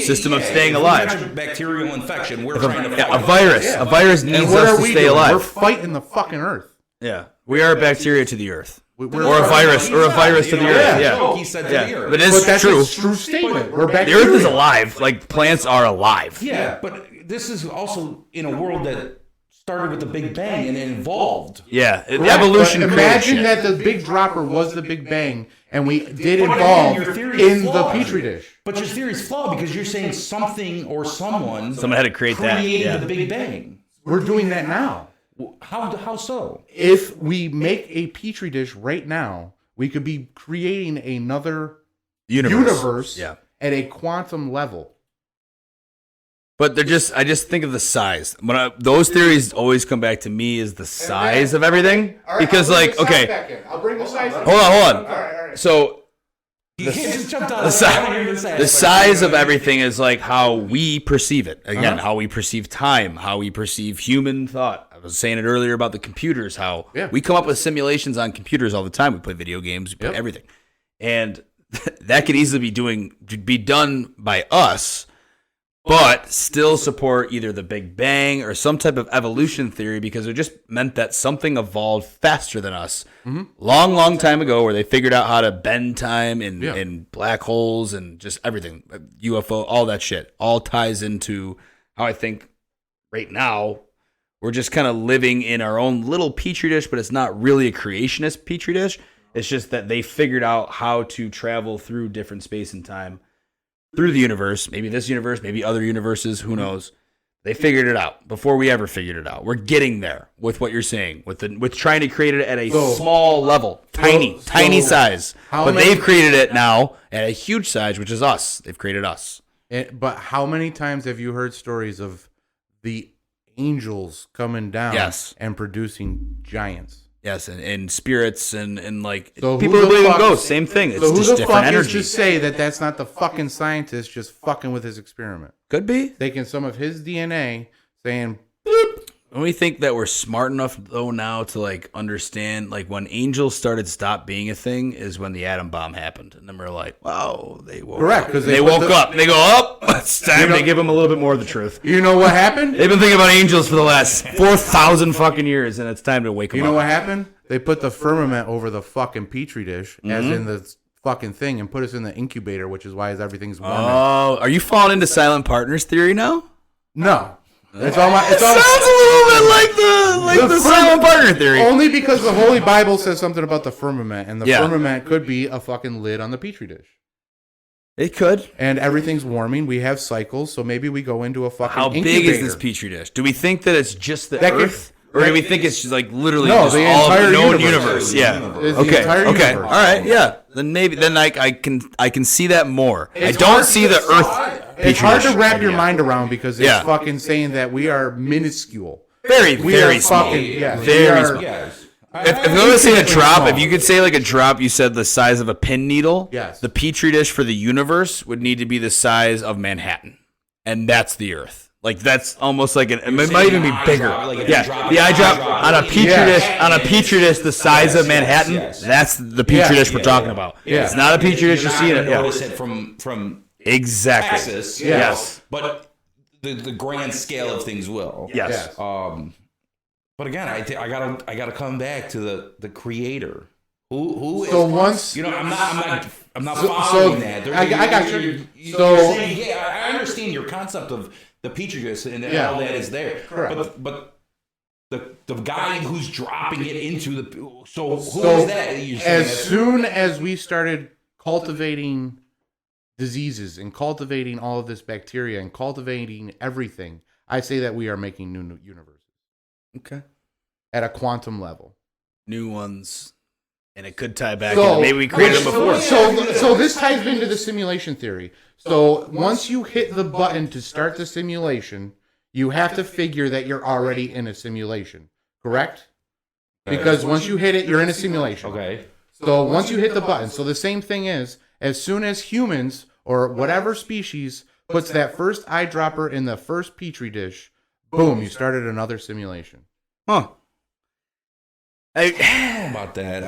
system of staying If we alive. got a bacterial infection. We're trying to A virus. A virus needs And what us are to we stay doing? We're alive. fighting the fucking earth. Yeah, we are a bacteria to the earth, We're or a virus, or a virus to the earth. Yeah, He said to yeah. the earth. But But it's that's true. a true statement. We're The bacteria. earth is alive. Like plants are alive. Yeah, but this is also in a world that started with the Big Bang and evolved. Yeah, Correct, evolution. but created imagine shit. that the Big Dropper was the Big Bang, and we did But evolve again, your theory is in the flawed. Petri dish. But your theory is flawed because you're saying something or someone Someone had to create that. created Yeah. the Big Bang. We're doing that now. How so? If we make a Petri dish right now, we could be creating another universe Yeah. at a quantum level. But I just think of the size. Those theories always come back to me is the size of everything. Because like, okay, I'll bring the size. hold on. So You can't just jump down the size of everything is like how we perceive it. Again, how we perceive time, how we perceive human thought. I was saying it earlier about the computers, how we come up with simulations on computers all the time. We play video games, we play everything. And that could easily be done by us, but still support either the Big Bang or some type of evolution theory, because it just meant that something evolved faster than us long time ago, where they figured out how to bend time in black holes and just everything, UFO, all that shit, all ties into how I think right now we're just kind of living in our own little petri dish, but it's not really a creationist petri dish. It's just that they figured out how to travel through different space and time through the universe, maybe this universe, maybe other universes, who knows? They figured it out before we ever figured it out. We're getting there with what you're saying, with trying to create it at a small level, tiny size. But they've created it now at a huge size, which is us. They've created us. But how many times have you heard stories of the angels coming down Yes. and producing giants. Yes, and spirits and like So people who who the believe in fuck- ghosts, same thing. It's So who just the different fuck is energy. to say that that's not the fucking scientist just fucking with his experiment? Could be. Taking some of his DNA, saying, Don't we think that we're smart enough though now to like understand like when angels started stop being a thing is when the atom bomb happened, and then we're like, wow, they woke correct, up. because They woke up. They go up. It's time to give them a little bit more of the truth. You know what happened? They've been thinking about angels for the last 4,000 fucking years, and it's time to wake them You up. know what happened? They put the firmament over the fucking Petri dish, as in the fucking thing, and put us in the incubator, which is why everything's warming. Oh, are you falling into silent partners theory now? No. It's all my. It's Sounds all, a little bit like the silent partner theory. only because the Holy Bible says something about the firmament, and the Yeah. firmament could be a fucking lid on the Petri dish. It could. And everything's warming. We have cycles, so maybe we go into a fucking How incubator. big is this petri dish? Do we think that it's just the That could- Earth, or do we think it's just like literally No, just the all of entire the known universe. universe? Yeah. It's the Okay. entire Okay. universe. All right. Yeah. Then maybe I can see that more. It's I don't hard see to- the Earth. It's petri hard dish to wrap your idea. mind around because it's Yeah. fucking saying that we are minuscule. Very, We very are small. fucking yeah, Very we are- small. Yes. If you want to say a Infinitely drop, small. if you could say like a drop, you said the size of a pin needle. Yes. The petri dish for the universe would need to be the size of Manhattan, and that's the Earth. Like that's almost like it might even be bigger. Yeah, the eye drop on a petri dish the size of Manhattan. yes. That's the petri dish we're talking about. Yeah. It's not a petri dish you're seeing it. Yeah. Notice it from Exactly. Texas. Yes. But the grand scale of things will. Yes. But again, I gotta come back to the creator. Who is, So once I'm not So- following so that. I got you. You're So- saying, yeah, I understand your concept of the petri dish and Yeah. all that is there. Correct. But the guy who's dropping it into the who So is that? You're saying as that's- soon as we started cultivating diseases and cultivating all of this bacteria and cultivating everything, I say that we are making new universes Okay. at a quantum level. New ones, and it could tie back. So in. Maybe we created them before. So this ties into the simulation theory. So once you hit the button to start the simulation, you have to figure that you're already in a simulation, correct? Because once you hit it, you're in a simulation. Okay. So once you hit the button, so the same thing is, as soon as humans or whatever species puts that first eyedropper in the first petri dish, boom, you started another simulation. Huh. About that,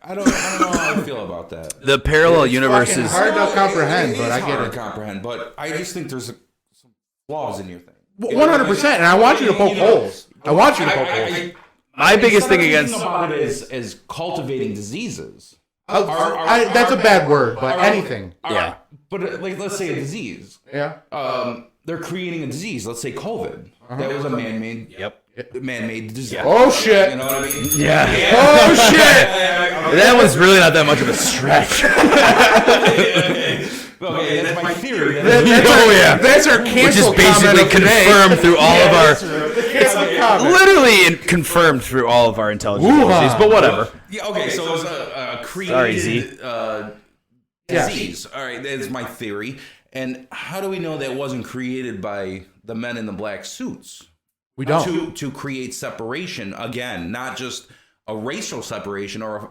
I don't know how I feel about that. The parallel Fucking universes. hard to comprehend, It but is I get hard it. to comprehend, but I just think there's some flaws in your thing. 100%, and I want you to poke holes. I want you to poke holes. My biggest thing Instead of against thinking about it as cultivating diseases. That's a bad word, but anything. Yeah. But like, let's say a disease. Yeah. They're creating a disease. Let's say COVID. That was a man-made. Yep. Man-made disease. Oh shit. You know what I mean? Yeah. Oh shit. That was really not that much of a stretch. Okay, that's my theory. Oh yeah. That's our Which is cancel basically comment of today. confirmed through all of our, The cancel comment. literally confirmed through all of our intelligence Woo-ha. abilities. But whatever. Yeah, okay, so it was a created Sorry, Z. disease. All right, that's my theory. And how do we know that wasn't created by the men in the black suits? We don't. To create separation, again, not just a racial separation or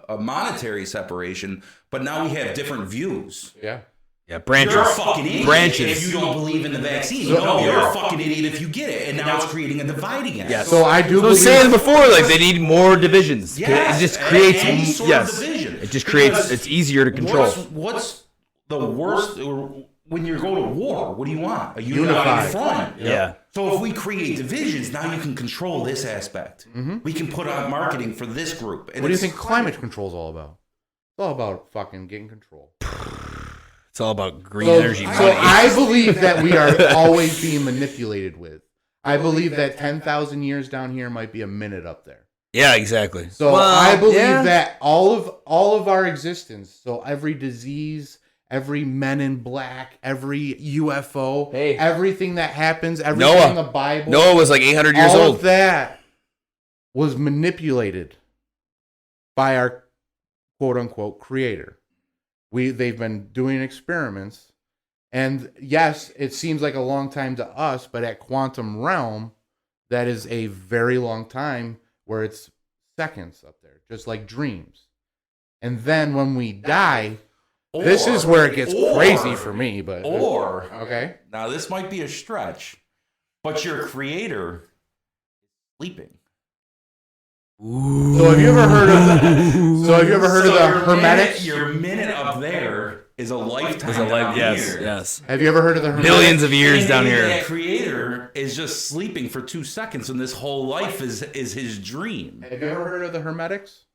a monetary separation, but now we have different views. Yeah. Yeah, branches. You're a fucking idiot Branches. if you don't believe in the vaccine. No, you're a fucking idiot if you get it. And now it's creating a divide again. Yes. So I do So I was believe. saying before, like they need more divisions. Yes, It just creates any sort of yes. division. It just creates. Because It's easier to control. What's the worst? When you go to war, what do you want? A Unified. unified front. Yeah. So if we create divisions, now you can control this aspect. We can put out marketing for this group. And What do you it's- think climate control is all about? It's all about fucking getting control. It's all about green So, energy. so money. I believe that we are always being manipulated with. I believe that 10,000 years down here might be a minute up there. Yeah, exactly. So Well, I believe yeah. that all of our existence, so every disease, every Men in Black, every UFO, Hey. everything that happens, everything Noah. in the Bible, Noah was like 800 years all old. of that was manipulated by our quote unquote creator. They've been doing experiments And yes, it seems like a long time to us, but at quantum realm, that is a very long time where it's seconds up there, just like dreams. And then when we die, this is where it gets crazy for me. But okay, now this might be a stretch, but your creator is sleeping. So have you ever heard of the Hermetics? Your minute up there is a lifetime. Down here. Yes. Have you ever heard of the Hermetics? Millions of years down here. That creator is just sleeping for 2 seconds, and this whole life is his dream. Have you ever heard of the Hermetics?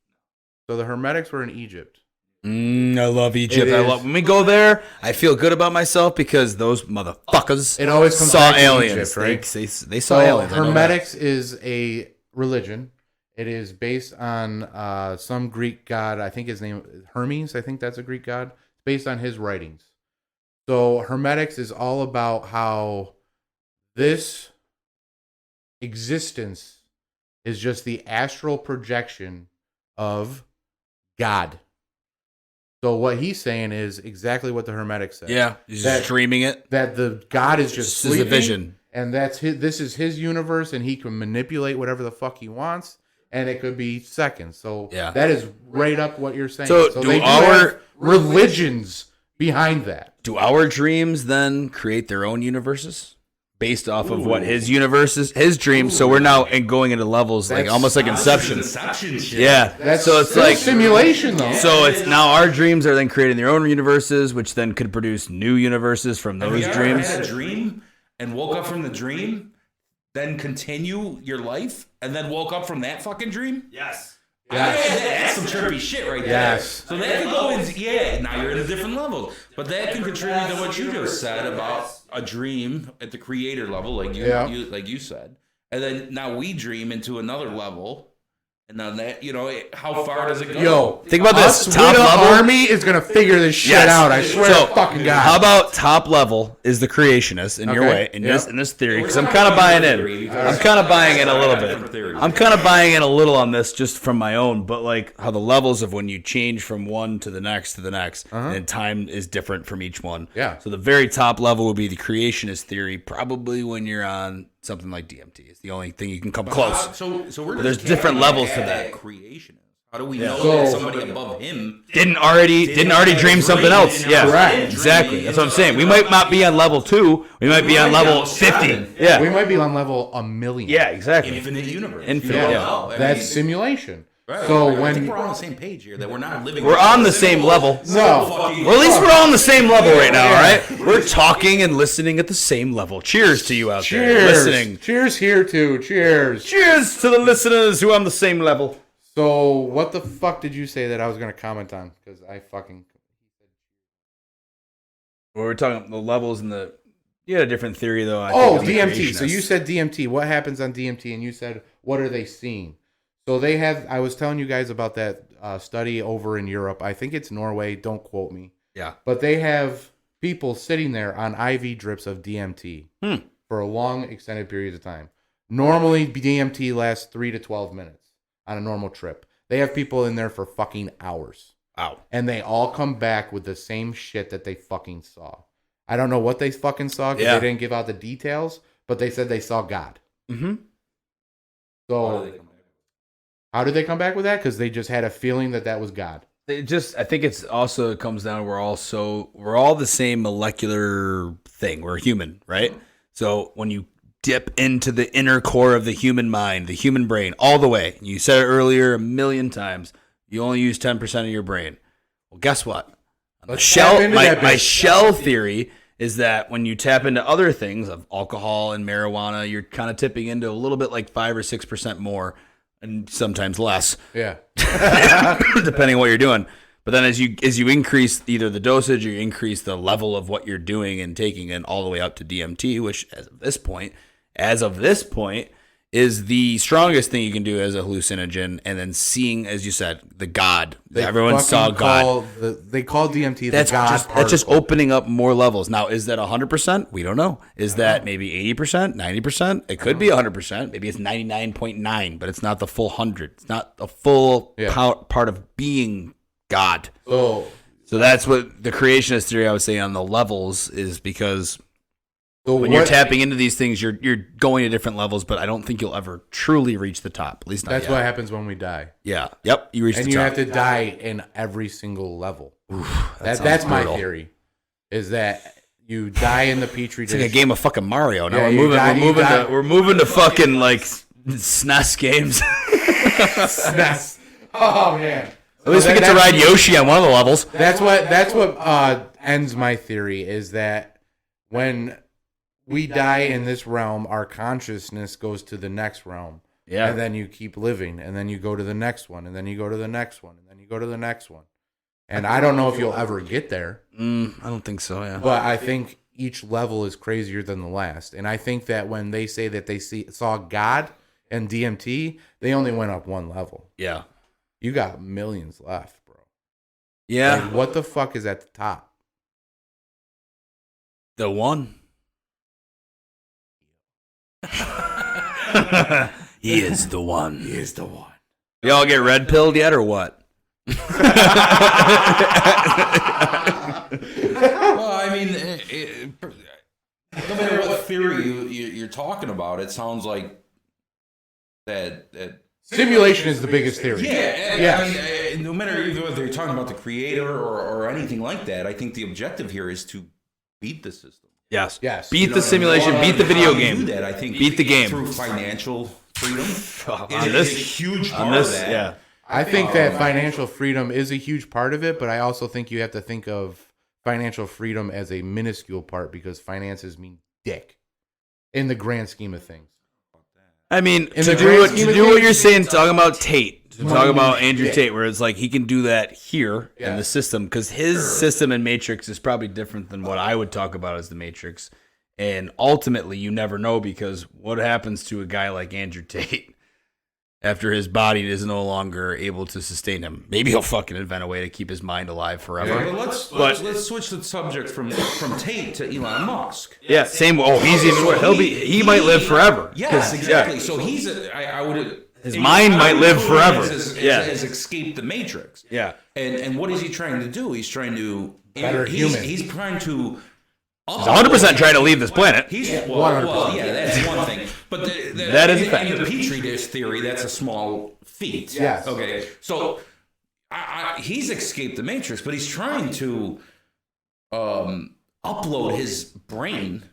So the Hermetics were in Egypt. I love Egypt. When we go there, I feel good about myself because those motherfuckers It always comes saw back to aliens. Egypt, right? They saw aliens. I know that. Hermetics is a religion. It is based on some Greek god. I think his name is Hermes. I think that's a Greek god. It's based on his writings. So Hermetics is all about how this existence is just the astral projection of God. So what he's saying is exactly what the Hermetics said. Yeah, he's just dreaming it. That the God is just This is sleeping, a vision. and that's his. This is his universe, and he can manipulate whatever the fuck he wants, and it could be seconds. So that is right up what you're saying. So they have religions behind that. Do our dreams then create their own universes based off of what his universe is, his dreams? So we're now going into levels like almost like Inception. Shit. Yeah. That's so it's like simulation, though. So it's now our dreams are then creating their own universes, which then could produce new universes from those dreams. Had a dream and woke up from the dream, then continue your life, and then woke up from that fucking dream? Yes. That's some trippy shit right there. Yes. So that can go into, now you're in a different level. But that can contribute to what you just said about a dream at the creator level, like you said. And then now we dream into another level. And then that, how far does it go? Yo, think about this. Top level army is gonna figure this shit out. I swear to fucking God. How about top level is the creationist in your way, in this theory? Because I'm kind of buying in. I'm kind of buying in a little bit. I'm kind of buying in a little on this just from my own, but like how the levels of when you change from one to the next, and time is different from each one. Yeah. So the very top level would be the creationist theory, probably when you're on something like DMT. It's the only thing you can come close. So we're there's different levels to that. Creation. How do we know that somebody above him didn't already dream something else? Yeah, correct. Exactly. That's what I'm saying. We might not be on level 2. We might be on level 50. Yeah. We might be on level 1,000,000. Yeah, exactly. Infinite universe. Infinite. Yeah. That's simulation. Right. So I think we're on the same page here. That we're not living. We're on the same level. No. Well, at least we're all on the same level right now, all right? We're talking and listening at the same level. Cheers to you out there listening. Cheers here too. Cheers. Cheers to the listeners who are on the same level. So what the fuck did you say that I was going to comment on? Because I fucking... Well, we're talking the levels and the... You had a different theory, though. DMT. So you said DMT. What happens on DMT? And you said, what are they seeing? So they have... I was telling you guys about that study over in Europe. I think it's Norway. Don't quote me. Yeah. But they have people sitting there on IV drips of DMT for a long, extended period of time. Normally, DMT lasts 3 to 12 minutes on a normal trip. They have people in there for fucking hours. Wow. And they all come back with the same shit that they fucking saw. I don't know what they fucking saw because they didn't give out the details, but they said they saw God. Mm-hmm. So how did they come back with that? Because they just had a feeling that was God. I think it's also, it comes down, we're all the same molecular thing. We're human, right? So when you dip into the inner core of the human mind, the human brain, all the way. You said it earlier 1,000,000 times. You only use 10% of your brain. Well, guess what? My shell theory is that when you tap into other things of alcohol and marijuana, you're kind of tipping into a little bit like 5 or 6% more, and sometimes less. Yeah. Depending on what you're doing. But then as you increase either the dosage or you increase the level of what you're doing and taking in all the way up to DMT, which as of this point, is the strongest thing you can do as a hallucinogen, and then seeing, as you said, the God. Everyone saw God. They call DMT the God particle. That's just opening up more levels. Now, is that 100%? We don't know. Is that maybe 80%, 90%? It could be 100%. Maybe it's 99.9, but it's not the full 100. It's not the full part of being God. So So that's what the creationist theory I was saying on the levels is because when you're tapping into these things, you're going to different levels, but I don't think you'll ever truly reach the top. At least not That's yet. what happens when we die. Yeah. Yep. You reach the top. And you have to die in every single level. Oof, That's my theory. Is that you die in the Petri dish. It's like a game of fucking Mario. Now Yeah, we're moving to fucking like SNES games. SNES. Oh man. At least we get to ride Yoshi on one of the levels. That's what ends my theory is that when we die in this realm, our consciousness goes to the next realm. Yeah. And then you keep living, and then you go to the next one, and then you go to the next one, and then you go to the next one. And I don't know if you'll ever get there. I don't think so, yeah. But I think each level is crazier than the last. And I think that when they say that they saw God and DMT, they only went up one level. Yeah. You got millions left, bro. Yeah. Like, what the fuck is at the top? The one. He is the one. He is the one. Y'all get red pilled yet or what? Well, I mean, no matter what theory you're talking about, it sounds like that Simulation is the biggest theory. Yeah. I mean, no matter whether you're talking about the creator or anything like that, I think the objective here is to beat the system. Yes. Yes. Beat the simulation. Beat the video game. Do that, I think. Beat the game. Through financial freedom. On this, is a huge part on this, of that. yeah. I think that financial freedom is a huge part of it, but I also think you have to think of financial freedom as a minuscule part because finances mean dick in the grand scheme of things. I mean, In to the do grand what, scheme to of do what things, you're saying, talking about Tate, to talk about Andrew shit. Tate, where it's like he can do that here in Yeah. the system, because his system in Matrix is probably different than what I would talk about as the Matrix. And ultimately, you never know, because what happens to a guy like Andrew Tate after his body is no longer able to sustain him? Maybe he'll fucking invent a way to keep his mind alive forever. Yeah, but let's switch the subject from Tate to Elon Musk. Yeah, same. Oh, he's even worse. He might live forever. Yes, exactly. So he's I would. His mind might live forever. Has escaped the Matrix. Yeah. And what is he trying to do? He's trying to Better human. He's trying to. He's 100% trying to leave this planet. Well, yeah, that's one thing. But That is a fact. in the Petri Dish Theory, that's a small feat. Yes. Okay. So he's escaped the Matrix, but he's trying to upload his brain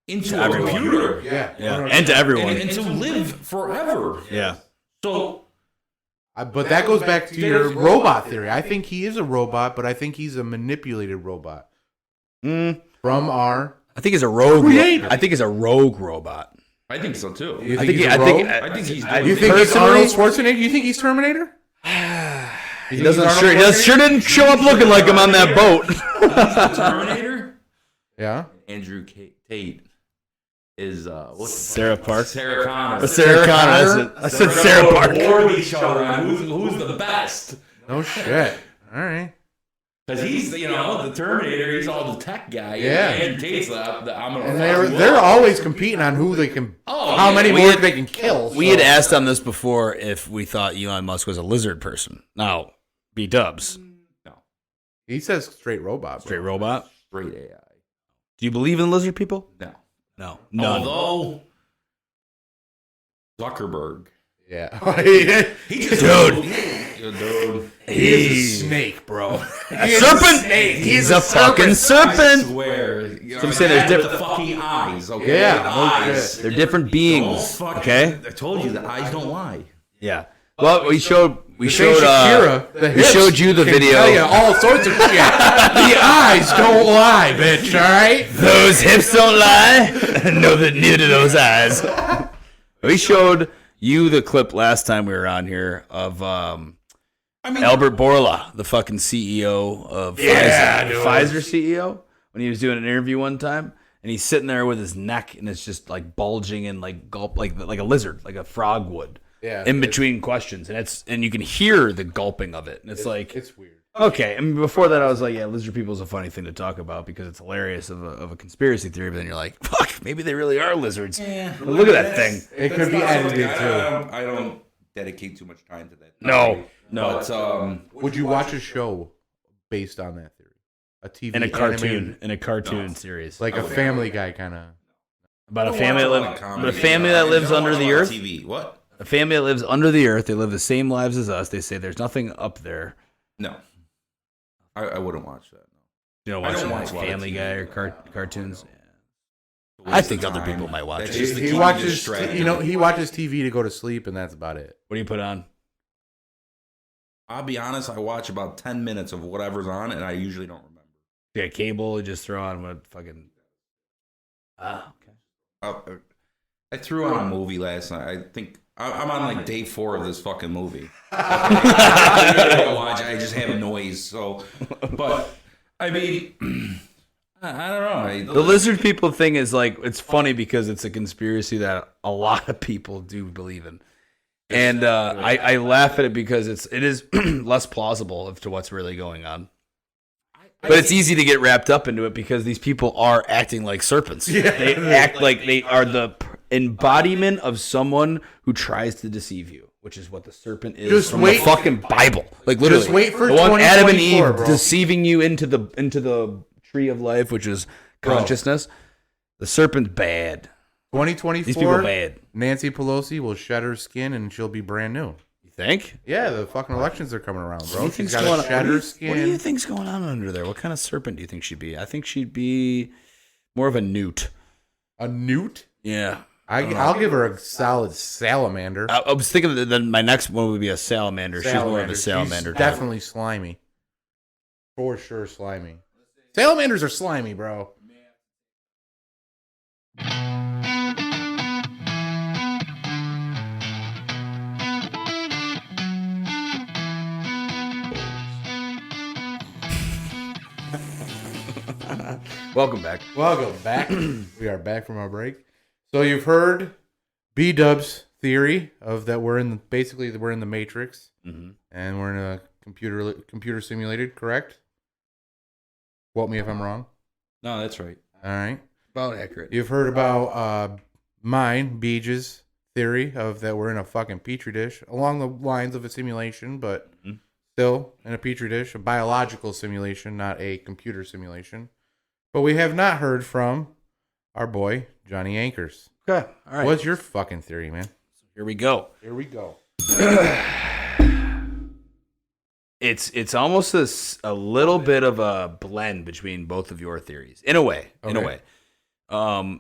into a computer. Yeah. And to everyone. And to live forever. Yeah. So. But that goes back to your robot theory. I think he is a robot, but I think he's a manipulated robot. From our I think he's a rogue. Creator. I think he's a rogue robot. I think so too. You I think think. he's a I rogue? think. I think he's. You think he's Arnold Schwarzenegger? You think he's Terminator? He doesn't. Sure didn't show up looking like him on that boat. Terminator. Yeah. Andrew Tate is what's Sarah Park. Sarah Connor. Sarah Connor. I said Sarah Park. Award each other on who's the best. No shit. All right. Because he's the Terminator. He's all the tech guy. Yeah. And Tate's the I'm gonna. And they're always competing on who they can, how many more they can kill. We had asked on this before if we thought Elon Musk was a lizard person. Now, B-dubs. No. He says straight robot. Bro. Straight robot. Straight AI. Do you believe in lizard people? No. No. None. Although Zuckerberg. Yeah. He just Dude. He's a snake, bro. A serpent. He's a fucking serpent. Swear. I'm saying there's the different. fucking eyes. Okay. Yeah, The no eyes. shit. They're different beings. Okay. I told you the eyes don't lie. Yeah. Well, we showed Shakira, the we hips showed you the can video. tell you all sorts of shit. The eyes don't lie, bitch. All right. Those hips don't lie. No, neither do those eyes. We showed you the clip last time we were on here of Albert Bourla, the fucking CEO of Pfizer CEO, when he was doing an interview one time, and he's sitting there with his neck and it's just like bulging and like gulp like a lizard, like a frog would. Yeah. In between questions, and you can hear the gulping of it, and it's like It's weird. okay. I mean, before that, I was like, yeah, lizard people is a funny thing to talk about because it's hilarious of a conspiracy theory. But then you're like, fuck, maybe they really are lizards. Yeah. But look at that thing. It could be edited too. I don't dedicate too much time to that. No. But Would you watch a show based on that theory? a TV in a animated, cartoon series, like a Family Guy kind of. about a family that lives under the earth. TV. What? A family that lives under the earth. They live the same lives as us. They say there's nothing up there. No, I wouldn't watch that. You don't I watch don't like watch a lot of Family TV. Guy or cartoons. Yeah. I think other people might watch That's it. just to He keep watches, you distracted. he watches TV to go to sleep, and that's about it. What do you put on? I'll be honest. I watch about 10 minutes of whatever's on, and I usually don't remember. Yeah, cable. You just throw on what fucking. Okay. I threw on a movie last night. I think I'm on like day 4 of this fucking movie. I just have a noise. So, but I mean, I don't know. The lizard people thing is like, it's funny because it's a conspiracy that a lot of people do believe in. And I laugh at it because it is less plausible as to what's really going on. But it's easy to get wrapped up into it because these people are acting like serpents. Yeah. They act like they are the embodiment of someone who tries to deceive you, which is what the serpent is Just from wait. the fucking Bible. Like literally, Just wait for the one Adam and Eve 2024, bro. deceiving you into the tree of life, which is consciousness. The serpent's bad. 2024. These people bad. Nancy Pelosi will shed her skin, and she'll be brand new. You think? Yeah, the fucking elections are coming around, bro. What She's do you got think's to going shed on? her skin. What do you think's going on under there? What kind of serpent do you think she'd be? I think she'd be more of a newt. A newt? Yeah. I'll give her a solid salamander. I was thinking that my next one would be a salamander. She's more of a salamander. She's definitely slimy. For sure, slimy. Salamanders are slimy, bro. Welcome back. Welcome back. We are back from our break. So you've heard B-Dub's theory of that we're in the Matrix, and we're in a computer simulated, correct? Quote me if I'm wrong. No, that's right. All right. About accurate. You've heard about mine, Beej's theory of that we're in a fucking petri dish, along the lines of a simulation, but still in a petri dish, a biological simulation, not a computer simulation. But we have not heard from our boy Johnny Anchors. Okay. All right. What's your fucking theory, man? Here we go. Here we go. It's almost a little bit of a blend between both of your theories, in a way. Okay. In a way,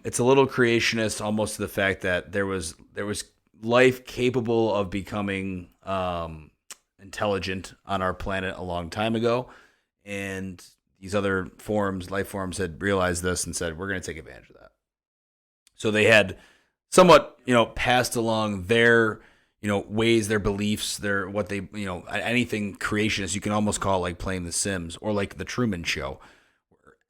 it's a little creationist, almost to the fact that there was life capable of becoming intelligent on our planet a long time ago, and these other life forms had realized this and said, we're going to take advantage of that. So they had somewhat, passed along their, ways, their beliefs, what they, anything creationist, you can almost call it like playing The Sims or like the Truman Show.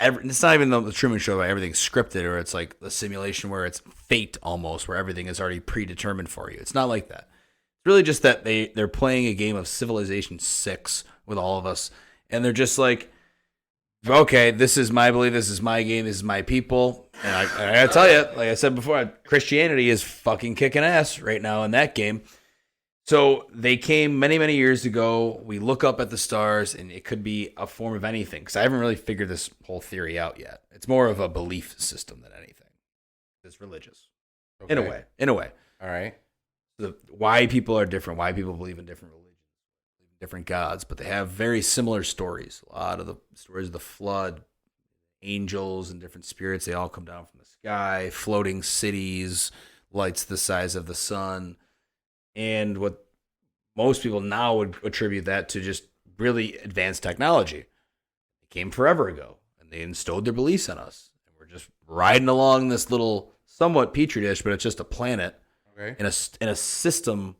It's not even the Truman Show where everything's scripted, or it's like the simulation where it's fate almost, where everything is already predetermined for you. It's not like that. It's really just that they're playing a game of Civilization 6 with all of us, and they're just like, okay, this is my belief, this is my game, this is my people. And I gotta tell you, like I said before, Christianity is fucking kicking ass right now in that game. So they came many, many years ago. We look up at the stars, and it could be a form of anything, because I haven't really figured this whole theory out yet. It's more of a belief system than anything. It's religious. Okay. In a way. All right. Why people are different, why people believe in different religions, different gods, but they have very similar stories. A lot of the stories of the flood, angels and different spirits, they all come down from the sky, floating cities, lights the size of the sun. And what most people now would attribute that to just really advanced technology. It came forever ago, and they instilled their beliefs in us. And we're just riding along this little somewhat petri dish, but it's just a planet in a system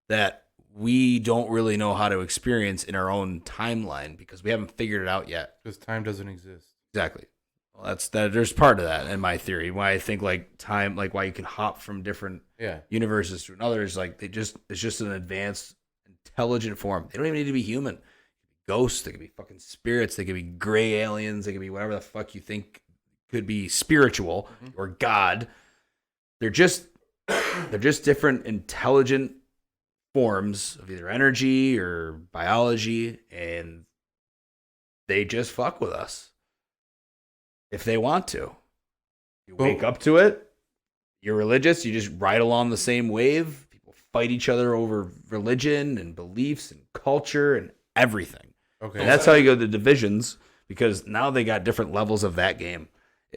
that we don't really know how to experience in our own timeline because we haven't figured it out yet. Because time doesn't exist. Exactly. Well, that's that. There's part of that in my theory. Why I think like time, like why you can hop from different universes to another is like it's just an advanced, intelligent form. They don't even need to be human. Ghosts. They could be fucking spirits. They could be gray aliens. They could be whatever the fuck you think could be spiritual or God. They're just different, intelligent forms of either energy or biology, and they just fuck with us. if they want to. You wake up to it. You're religious. You just ride along the same wave. People fight each other over religion and beliefs and culture and everything. Okay. And that's how you go to divisions, because now they got different levels of that game.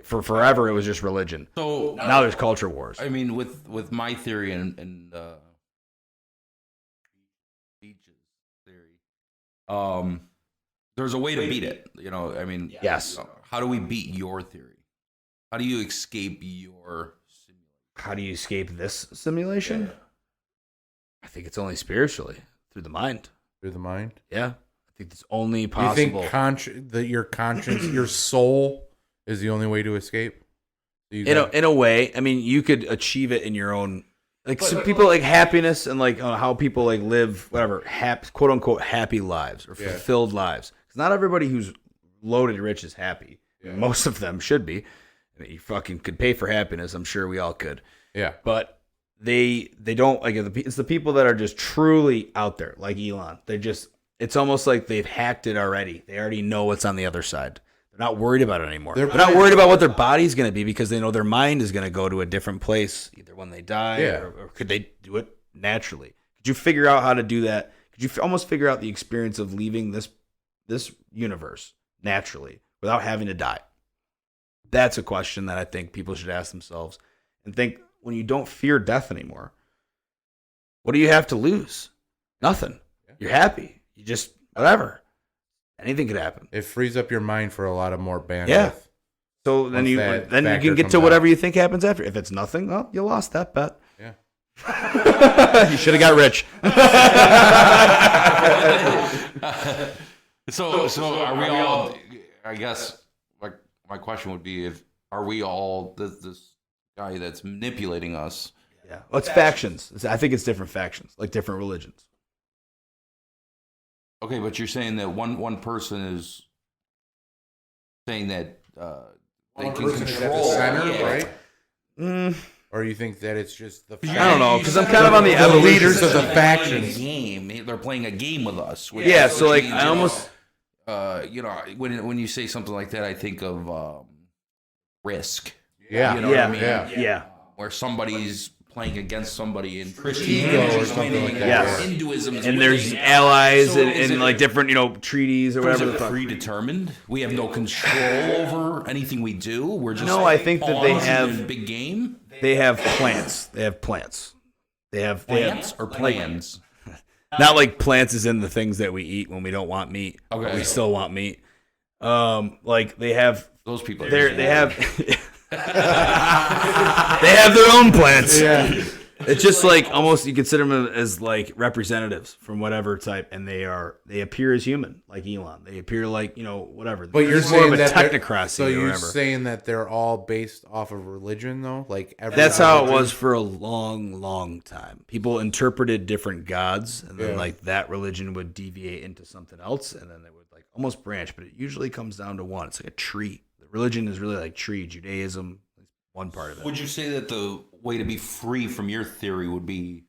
For forever, it was just religion. So now there's culture wars. I mean, with my theory and Beach's theory, there's a way to beat it. You know, I mean, Yes. How do we beat your theory? How do you escape your simulation? How do you escape this simulation? I think it's only spiritually, through the mind. Through the mind? Yeah. I think it's only You possible. think that your conscience, your soul is the only way to escape? In a way, I mean, you could achieve it in your own, like, some people like happiness and like how people like live, whatever, quote unquote happy lives or fulfilled lives. Because not everybody who's loaded rich is happy. Yeah. Most of them should be. I mean, you fucking could pay for happiness. I'm sure we all could. Yeah. But they don't, like, it's the people that are just truly out there, like Elon. It's almost like they've hacked it already. They already know what's on the other side. They're not worried about it anymore. They're not worried about what their body's going to be, because they know their mind is going to go to a different place, either when they die or could they do it naturally? Could you figure out how to do that? Could you almost figure out the experience of leaving this universe naturally without having to die? That's a question that I think people should ask themselves and think, when you don't fear death anymore, what do you have to lose? Nothing. You're happy. You just, whatever. Anything could happen. It frees up your mind for a lot of more bandwidth. Yeah. So then you can get to whatever you think happens after. If it's nothing, well, you lost that bet. Yeah. You should have got rich. So are we all? I guess my question would be, are we all this guy that's manipulating us? Yeah. Well, it's factions. I think it's different factions, like different religions. Okay, but you're saying that one person is saying that they One can person is at the control, center, right? Mm, Or you think that it's just the I don't know, because I'm kind of on the evolution leaders of the side. factions. They're playing a game with us. Yeah, so like I almost when you say something like that, I think of Risk. Yeah. You know what I mean? Yeah. Where somebody's playing against somebody in Ego Christianity or something like that. Yes. or Hinduism. is And winning. there's allies So and like different, treaties or Is whatever it the fuck. predetermined? We have no control over anything we do. We're just No, I think that they pawns in have- a big game. They have plants. They have plants. They have Plants or plans? not like plants as in the things that we eat when we don't want meat. Okay. But we still want meat. Like they have Those people. they have they have their own plants. Yeah. It's just like almost you consider them as like representatives from whatever type, and they appear as human, like Elon. They appear like whatever. But you're It's more saying of a that technocracy so or you're whatever. saying that they're all based off of religion, though? Like That's how it was for a long, long time. People interpreted different gods, and then like that religion would deviate into something else, and then they would like almost branch. But it usually comes down to one. It's like a tree. The religion is really like tree. Judaism is one part of it. Would you say that the way to be free from your theory would be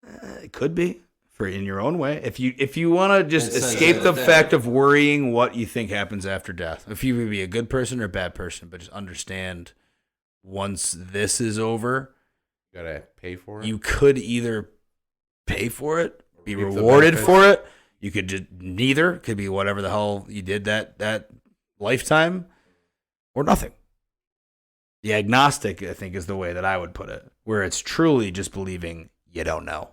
atheist? It could be in your own way. If you want to just It says escape the that- fact of worrying what you think happens after death. If you would be a good person or a bad person, but just understand once this is over, You gotta pay for it. you could either pay for it, be reap the rewarded benefits. for it. You could just neither. It could be whatever the hell you did that lifetime, or nothing. The agnostic, I think, is the way that I would put it, where it's truly just believing you don't know,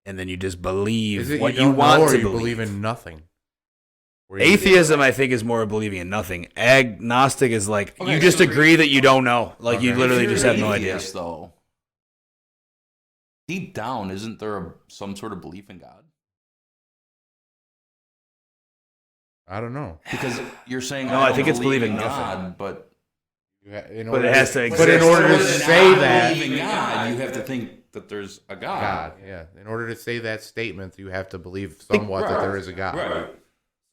and then you just believe Is it what you you don't want know, or to you believe. believe in nothing? Where you- Atheism, I think, is more of believing in nothing. Agnostic is like Okay, you just so- agree that you don't know, like you Okay. literally If you're just an have no idea. atheist, though, deep down, isn't there some sort of belief in God? I don't know. Because you're saying No, I don't think it's believe believing in nothing. God, but But it has to But in exist. order to in say that, believe in God, you have to think that there's a God. God, yeah. In order to say that statement, you have to believe somewhat that there is a God. Right.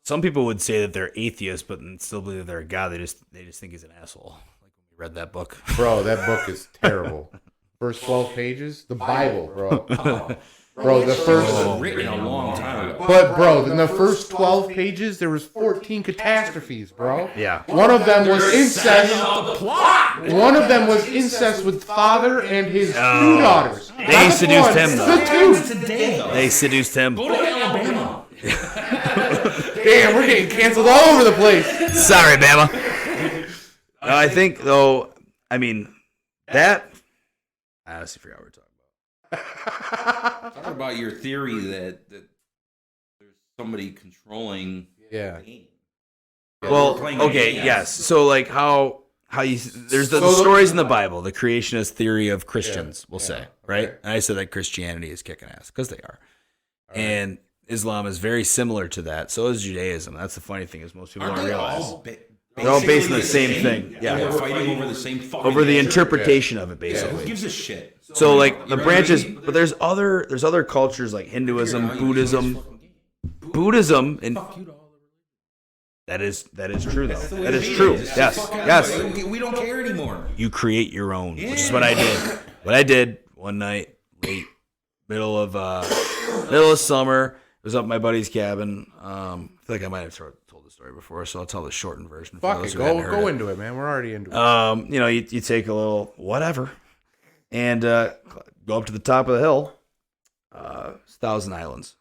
Some people would say that they're atheists, but still believe that they're a god. They just think he's an asshole. Like when we read that book. Bro, that book is terrible. First 12 pages, the Bible, bro. Bro, the first... It was written a long time ago. But, bro, in the first 12 pages, there was 14 catastrophes, bro. Yeah. One of them was incest. One of them was incest with father and his 2 daughters. They seduced him, though. The 2. Today, though. They seduced him. Go to Alabama. Damn, we're getting canceled all over the place. Sorry, Bama. No, I think, though, I mean, that... I honestly forgot what we're talking about. Talk about your theory that there's somebody controlling Yeah. the game. Well, playing okay, games. yes. So, like, how you... There's the stories in the Bible, the creationist theory of Christians, we'll say, right? Okay. And I said that Christianity is kicking ass, because they are. And Islam is very similar to that. So is Judaism. That's the funny thing, is most people Aren't don't they realize. all They're all based on the basically same thing. Yeah. They're fighting over the same fucking Over the answer. interpretation of it, Who basically. gives a shit? So, like, the You're branches... right. But there's other cultures, like Hinduism, You Buddhism... fucking game. Buddhism, and Fuck you to all the that is true, though. the way That it is true. It's Yes, just fucking- yes. We don't care anymore. You create your own, which is what I did. What I did one night, late, middle of summer, it was up at my buddy's cabin. I feel like I might have told the story before, so I'll tell the shortened version. For Fuck those it. who hadn't heard Go it. into it, man. We're already into it. You know, you take a little whatever, and go up to the top of the hill, 1,000 Islands,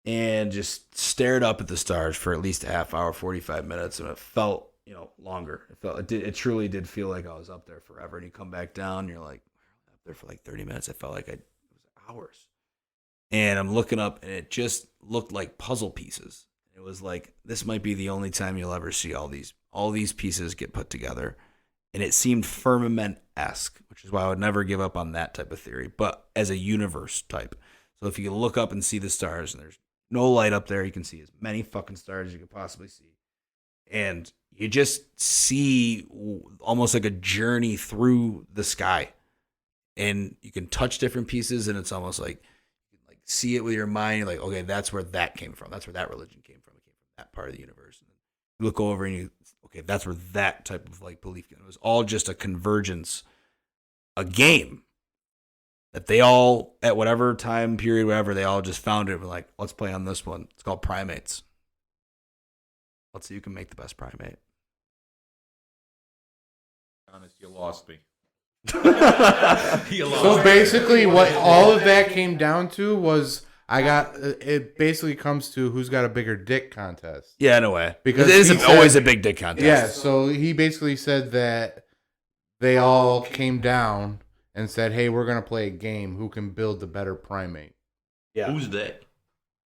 and just stared up at the stars for at least a half hour, 45 minutes, and it felt, longer. It truly did feel like I was up there forever. And you come back down, and you're like, up there for like 30 minutes. It felt like it was hours. And I'm looking up, and it just looked like puzzle pieces. It was like, this might be the only time you'll ever see all these pieces get put together. And it seemed firmament-esque, which is why I would never give up on that type of theory, but as a universe type. So if you look up and see the stars, and there's no light up there, you can see as many fucking stars as you could possibly see. And you just see almost like a journey through the sky. And you can touch different pieces, and it's almost like you can see it with your mind. You're like, okay, that's where that came from. That's where that religion came from. It came from that part of the universe. And you look over and okay, that's where that type of belief came. It was all just a convergence, a game that they all, at whatever time period, whatever, they all just found it and were like, let's play on this one. It's called Primates. Let's see who can make the best primate. Honest, you lost me. So basically, what all of that came down to was it basically comes to who's got a bigger dick contest. Yeah, in a way. Because it is he always said- a big dick contest. Yeah, so he basically said that they all came down and said, hey, we're going to play a game. Who can build the better primate? Yeah. Who's they?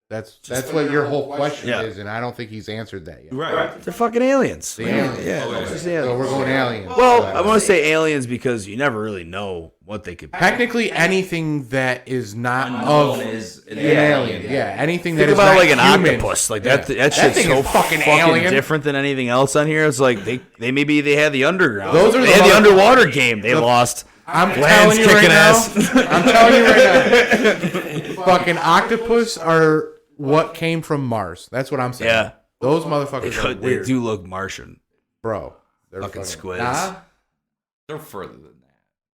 That's what your whole question Yeah. is, and I don't think he's answered that yet. Right. They're fucking aliens. The aliens. Yeah. Okay. it's just So aliens. we're going aliens. Well, I want to say aliens because you never really know what they could be. Technically, anything that is not Unknown of is an alien. Yeah, anything that Think is about not like an human. octopus. Like Yeah. that shit's thing so is fucking fucking alien. different than anything else on here. It's like they had the underground. Those are they the had the mother- underwater game. They lost. I'm Land's telling you right kicking now. ass. I'm telling you right now. Fucking octopus are what came from Mars. That's what I'm saying. Yeah. Those motherfuckers are They weird, do look Martian. bro. They're Fucking squids. Nah? They're further than that.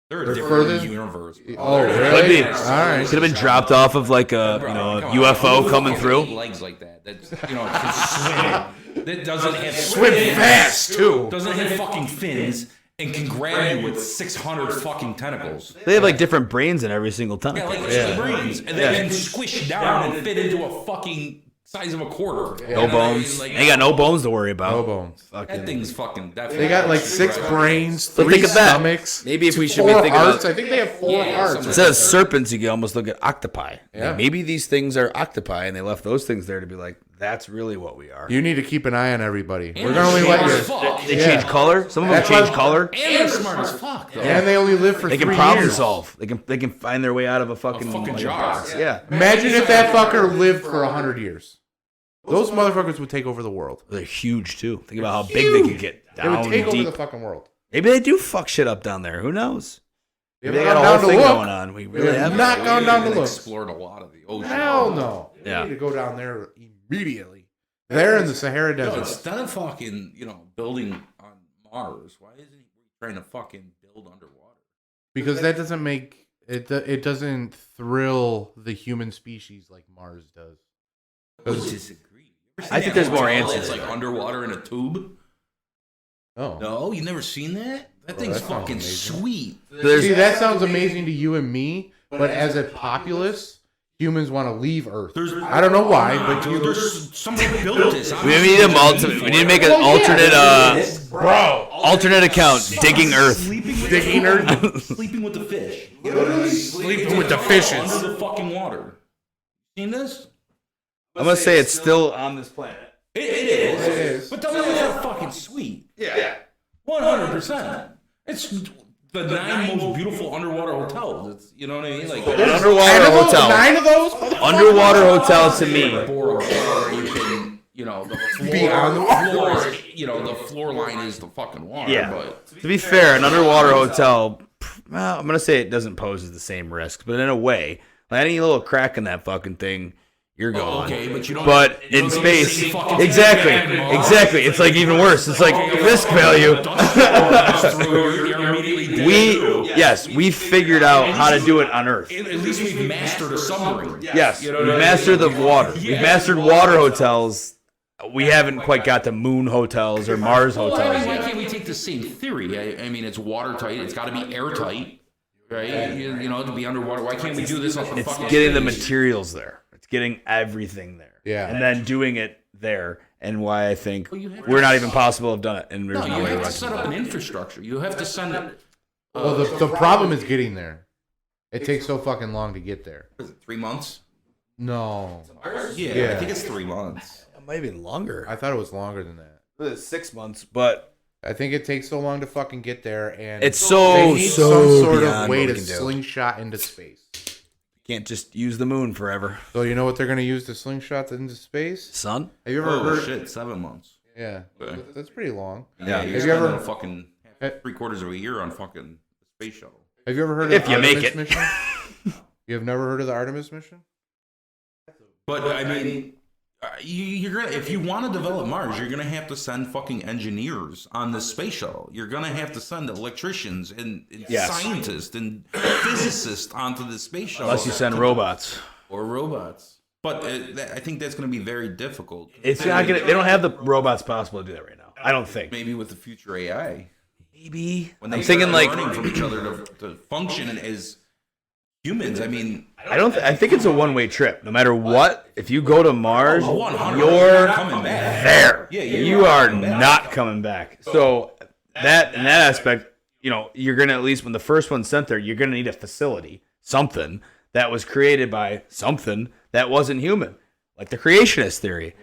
They're a They're different further? universe. Bro. Oh, They're- Could really? be. All right. Could have been dropped off of like a Bro, come on. UFO coming Fucking through. eight legs like that. That's can swim. That doesn't have Swim fins. fast too. Doesn't have fucking fins and can grab you with 600 fucking tentacles. They have like different brains in every single Yeah, tentacle. like yeah. brains, and they can squish down and fit into a fucking size of a quarter. No bones. They got no bones to worry about. No bones. That thing's fucking. They got like 6 brains, But 3 think of that. stomachs. Maybe if we should 4 be thinking hearts. about I think they have 4 hearts. instead of serpents, you can almost look at octopi. Yeah. Like, maybe these things are octopi, and they left those things there to be like, that's really what we are. You need to keep an eye on everybody. And We're gonna only let they're you. smart as fuck. They Yeah. change color. Some of them That's change why- color. And they're smart as fuck. Though. And they only live for They 3 can problem years. solve. They can find their way out of a fucking jar. box. Yeah. Imagine if that fucker lived for 100 years. Those motherfuckers would take over the world. They're huge too. Think about how big they could get They would down take over deep. the fucking world. Maybe they do fuck shit up down there. Who knows? They Maybe they haven't got a gone whole down thing to look. going on. We They really have have not gone down to They look. explored a lot of the ocean. Hell no. Yeah. You need to go down there immediately. They're in the Sahara No, Desert. instead of fucking, building on Mars, why isn't he trying to fucking build underwater? Because that doesn't make It doesn't thrill the human species like Mars does. I disagree. I think there's more It's answers. like underwater in a tube. Oh. No, you never seen that? That thing's that sounds fucking amazing. sweet. See, that sounds amazing to you and me, but as a populace, humans want to leave Earth. I don't know why, but There's somebody built this. We need we need to make an alternate account. Digging Earth. Digging Earth. Sleeping with the fish. Sleeping with the fishes. Under the fucking water. Seen this? I'm gonna say it's still on this planet. It is. But those are fucking sweet. Yeah. 100%. It's the 9 most beautiful underwater hotels. It's, you know what I mean? Like Underwater hotel. 9 of those? Underwater hotel to me. Bora Bora, you can, you know, the floor, Be on the floor, you know, the floor line is the fucking water. Yeah. But To be fair, an underwater hotel, well, I'm gonna say it doesn't pose the same risks, but in a way, like any little crack in that fucking thing, you're gone. okay, but you don't. But you in don't get to space, see fucking exactly. It's like even worse. It's like risk value. We figured out how to do it on Earth. At least we've mastered a submarine. Yes, You know we've what I mean? mastered the water. We've mastered water hotels. We haven't quite got to moon hotels or Mars Well, hotels why yet. can't we take the same theory? I mean, it's watertight. It's got to be airtight, right? You know, to be underwater. Why can't we do this off the It's fucking getting the space? materials there. It's getting everything there. Yeah. And then doing it there. And why I think you have we're not even possible to have done it. And No, there's no you way have to to set up an infrastructure. You have to send it. Well, the problem is getting there. It takes so fucking long to get there. Is it 3 months? No. Yeah, I think it's 3 months. Maybe longer. I thought it was longer than that. 6 months, but I think it takes so long to fucking get there, and it's they need some sort of beyond way what to we can do. slingshot into space. Can't just use the moon forever. So you know what they're going to use to slingshot into space? Sun? Have you ever Oh heard? shit, 7 months. Yeah, Okay. that's pretty long. Yeah. You're Have you ever- spending fucking 3/4 of a year on fucking space shuttle? Have you ever heard of If the you make Artemis it. mission? You have never heard of the Artemis mission? But I mean, you're gonna if you want to develop Mars, you're gonna have to send fucking engineers on the space shuttle. You're gonna have to send electricians and Yes. scientists and physicists onto the space shuttle. Unless you send robots. or robots. But I think that's going to be very difficult. It's not gonna. They don't have the robots possible to do that right now. I don't think. Maybe with the future AI. Maybe. When they I'm thinking start like. learning from each other to function as humans. I mean, I think it's a one-way trip. No matter what, if you go to Mars, 100%. you're coming back. there. Yeah, you are not coming back. So that in that aspect, you know, you're gonna at least when the first one's sent there, you're gonna need a facility, something that was created by something that wasn't human, like the creationist theory.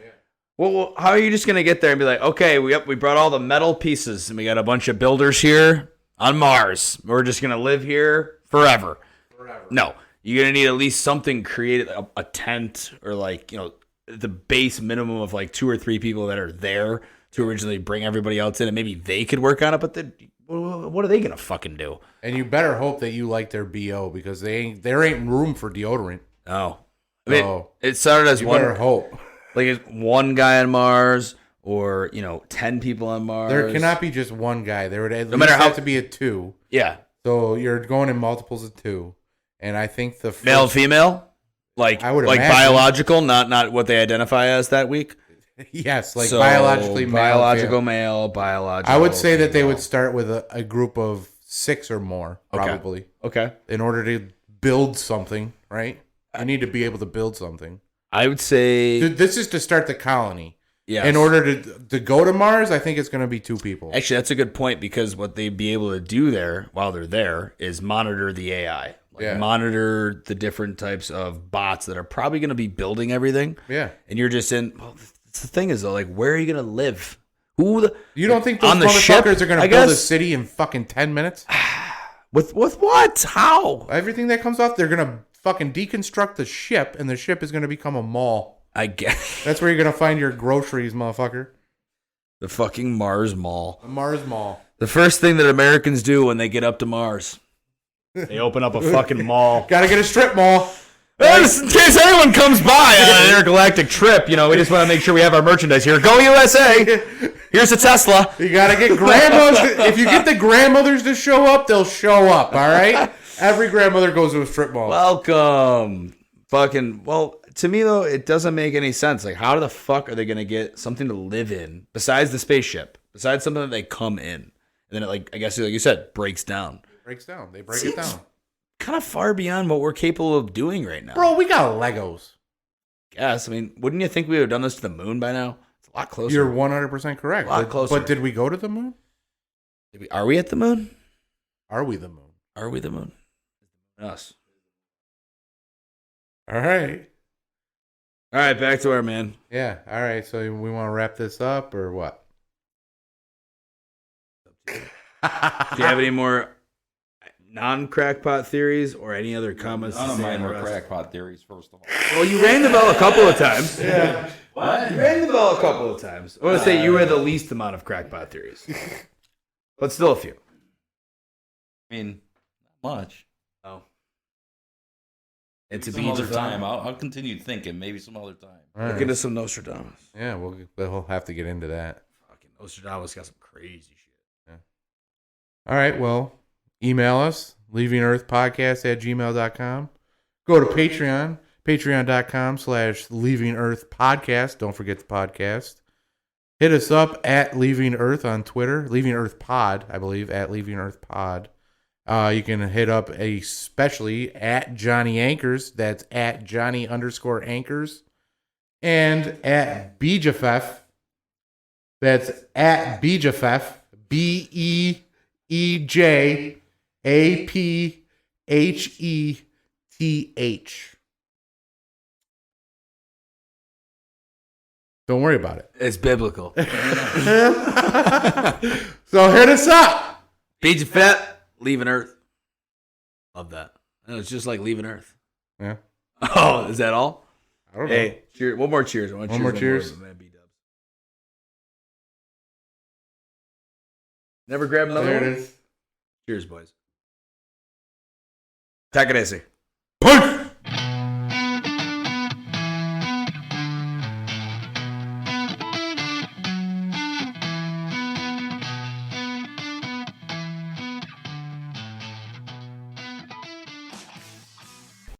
Well, how are you just gonna get there and be like, okay, we brought all the metal pieces and we got a bunch of builders here on Mars. We're just gonna live here forever. No, you're gonna need at least something created, a tent or like, you know, the base minimum of like 2 or 3 people that are there to originally bring everybody else in, and maybe they could work on it. But what are they gonna fucking do? And you better hope that you like their BO because there ain't room for deodorant. Oh, I mean, Oh. it started as You one, better hope. like it's one guy on Mars, or 10 people on Mars. There cannot be just one guy. There would at least matter how- have to be a 2. Yeah, So you're going in multiples of 2. And I think the first, male, female, like I would like imagine. biological, not what they identify as that week. yes, like So, biologically male. biological female. male, biological. I would say that they female. would start with a group of 6 or more, Okay. probably, Okay, in order to build something, right? You need to be able to build something. I would say This is to start the colony. yes. In order to go to Mars, I think it's going to be 2 people. Actually, that's a good point because what they'd be able to do there while they're there is monitor the AI. Yeah. Monitor the different types of bots that are probably going to be building everything. Yeah. And you're just in. Well, the thing is, though, like, where are you going to live? Who? You don't think those on the ship, motherfuckers are going I to build a guess? city in fucking 10 minutes? With what? How? Everything that comes off, they're going to fucking deconstruct the ship, and the ship is going to become a mall. I guess That's where you're going to find your groceries, motherfucker. the fucking Mars Mall. The Mars Mall. The first thing that Americans do when they get up to Mars, they open up a fucking mall. Got to get a strip mall. In case anyone comes by on an intergalactic trip, we just want to make sure we have our merchandise here. Go USA! Here's a Tesla. You got to get grandmas. If you get the grandmothers to show up, they'll show up, all right? Every grandmother goes to a strip mall. Welcome. Well, to me, though, it doesn't make any sense. Like, how the fuck are they going to get something to live in besides the spaceship, besides something that they come in? And then it, like, I guess, like you said, breaks down. They break it down. Kind of far beyond what we're capable of doing right now. Bro, we got Legos. Yes. I mean, wouldn't you think we would have done this to the moon by now? It's a lot closer. You're 100% correct. A lot closer. But did we go to the moon? Are we at the moon? Are we the moon? Are we the moon? Us. All right. All right, back to our man. Yeah. All right. So we want to wrap this up or what? Do you have any more non-crackpot theories or any other comments? None of to say mine on were the rest? crackpot theories, first of all. Well, you rang the bell a couple of times. Yeah. What? You rang the bell a couple of times. I want to say you had the least amount of crackpot theories. But still a few. I mean, not much. Oh. It's a Some beach other of time. I'll continue thinking. Maybe some other time. All right. Look into some Nostradamus. Yeah, we'll have to get into that. Fucking Nostradamus got some crazy shit. Yeah. All right. Well, email us, leavingearthpodcast@gmail.com. Go to Patreon, patreon.com/leavingearthpodcast. Don't forget the podcast. Hit us up at Leaving Earth on Twitter, Leaving Earth Pod, I believe, at Leaving Earth Pod. You can hit up especially at Johnny Anchors. That's at Johnny_Anchors. And at Beejafef. That's at Beejafef. BEEJAPHETH. Don't worry about it. It's biblical. So hit us up. Beach of Fat, leaving Earth. Love that. No, it's just like leaving Earth. Yeah. Oh, is that all? I don't know. Hey, cheers. One more cheers. One more cheers. Never grab another There one? it is. Cheers, boys. Takadesi. Peace.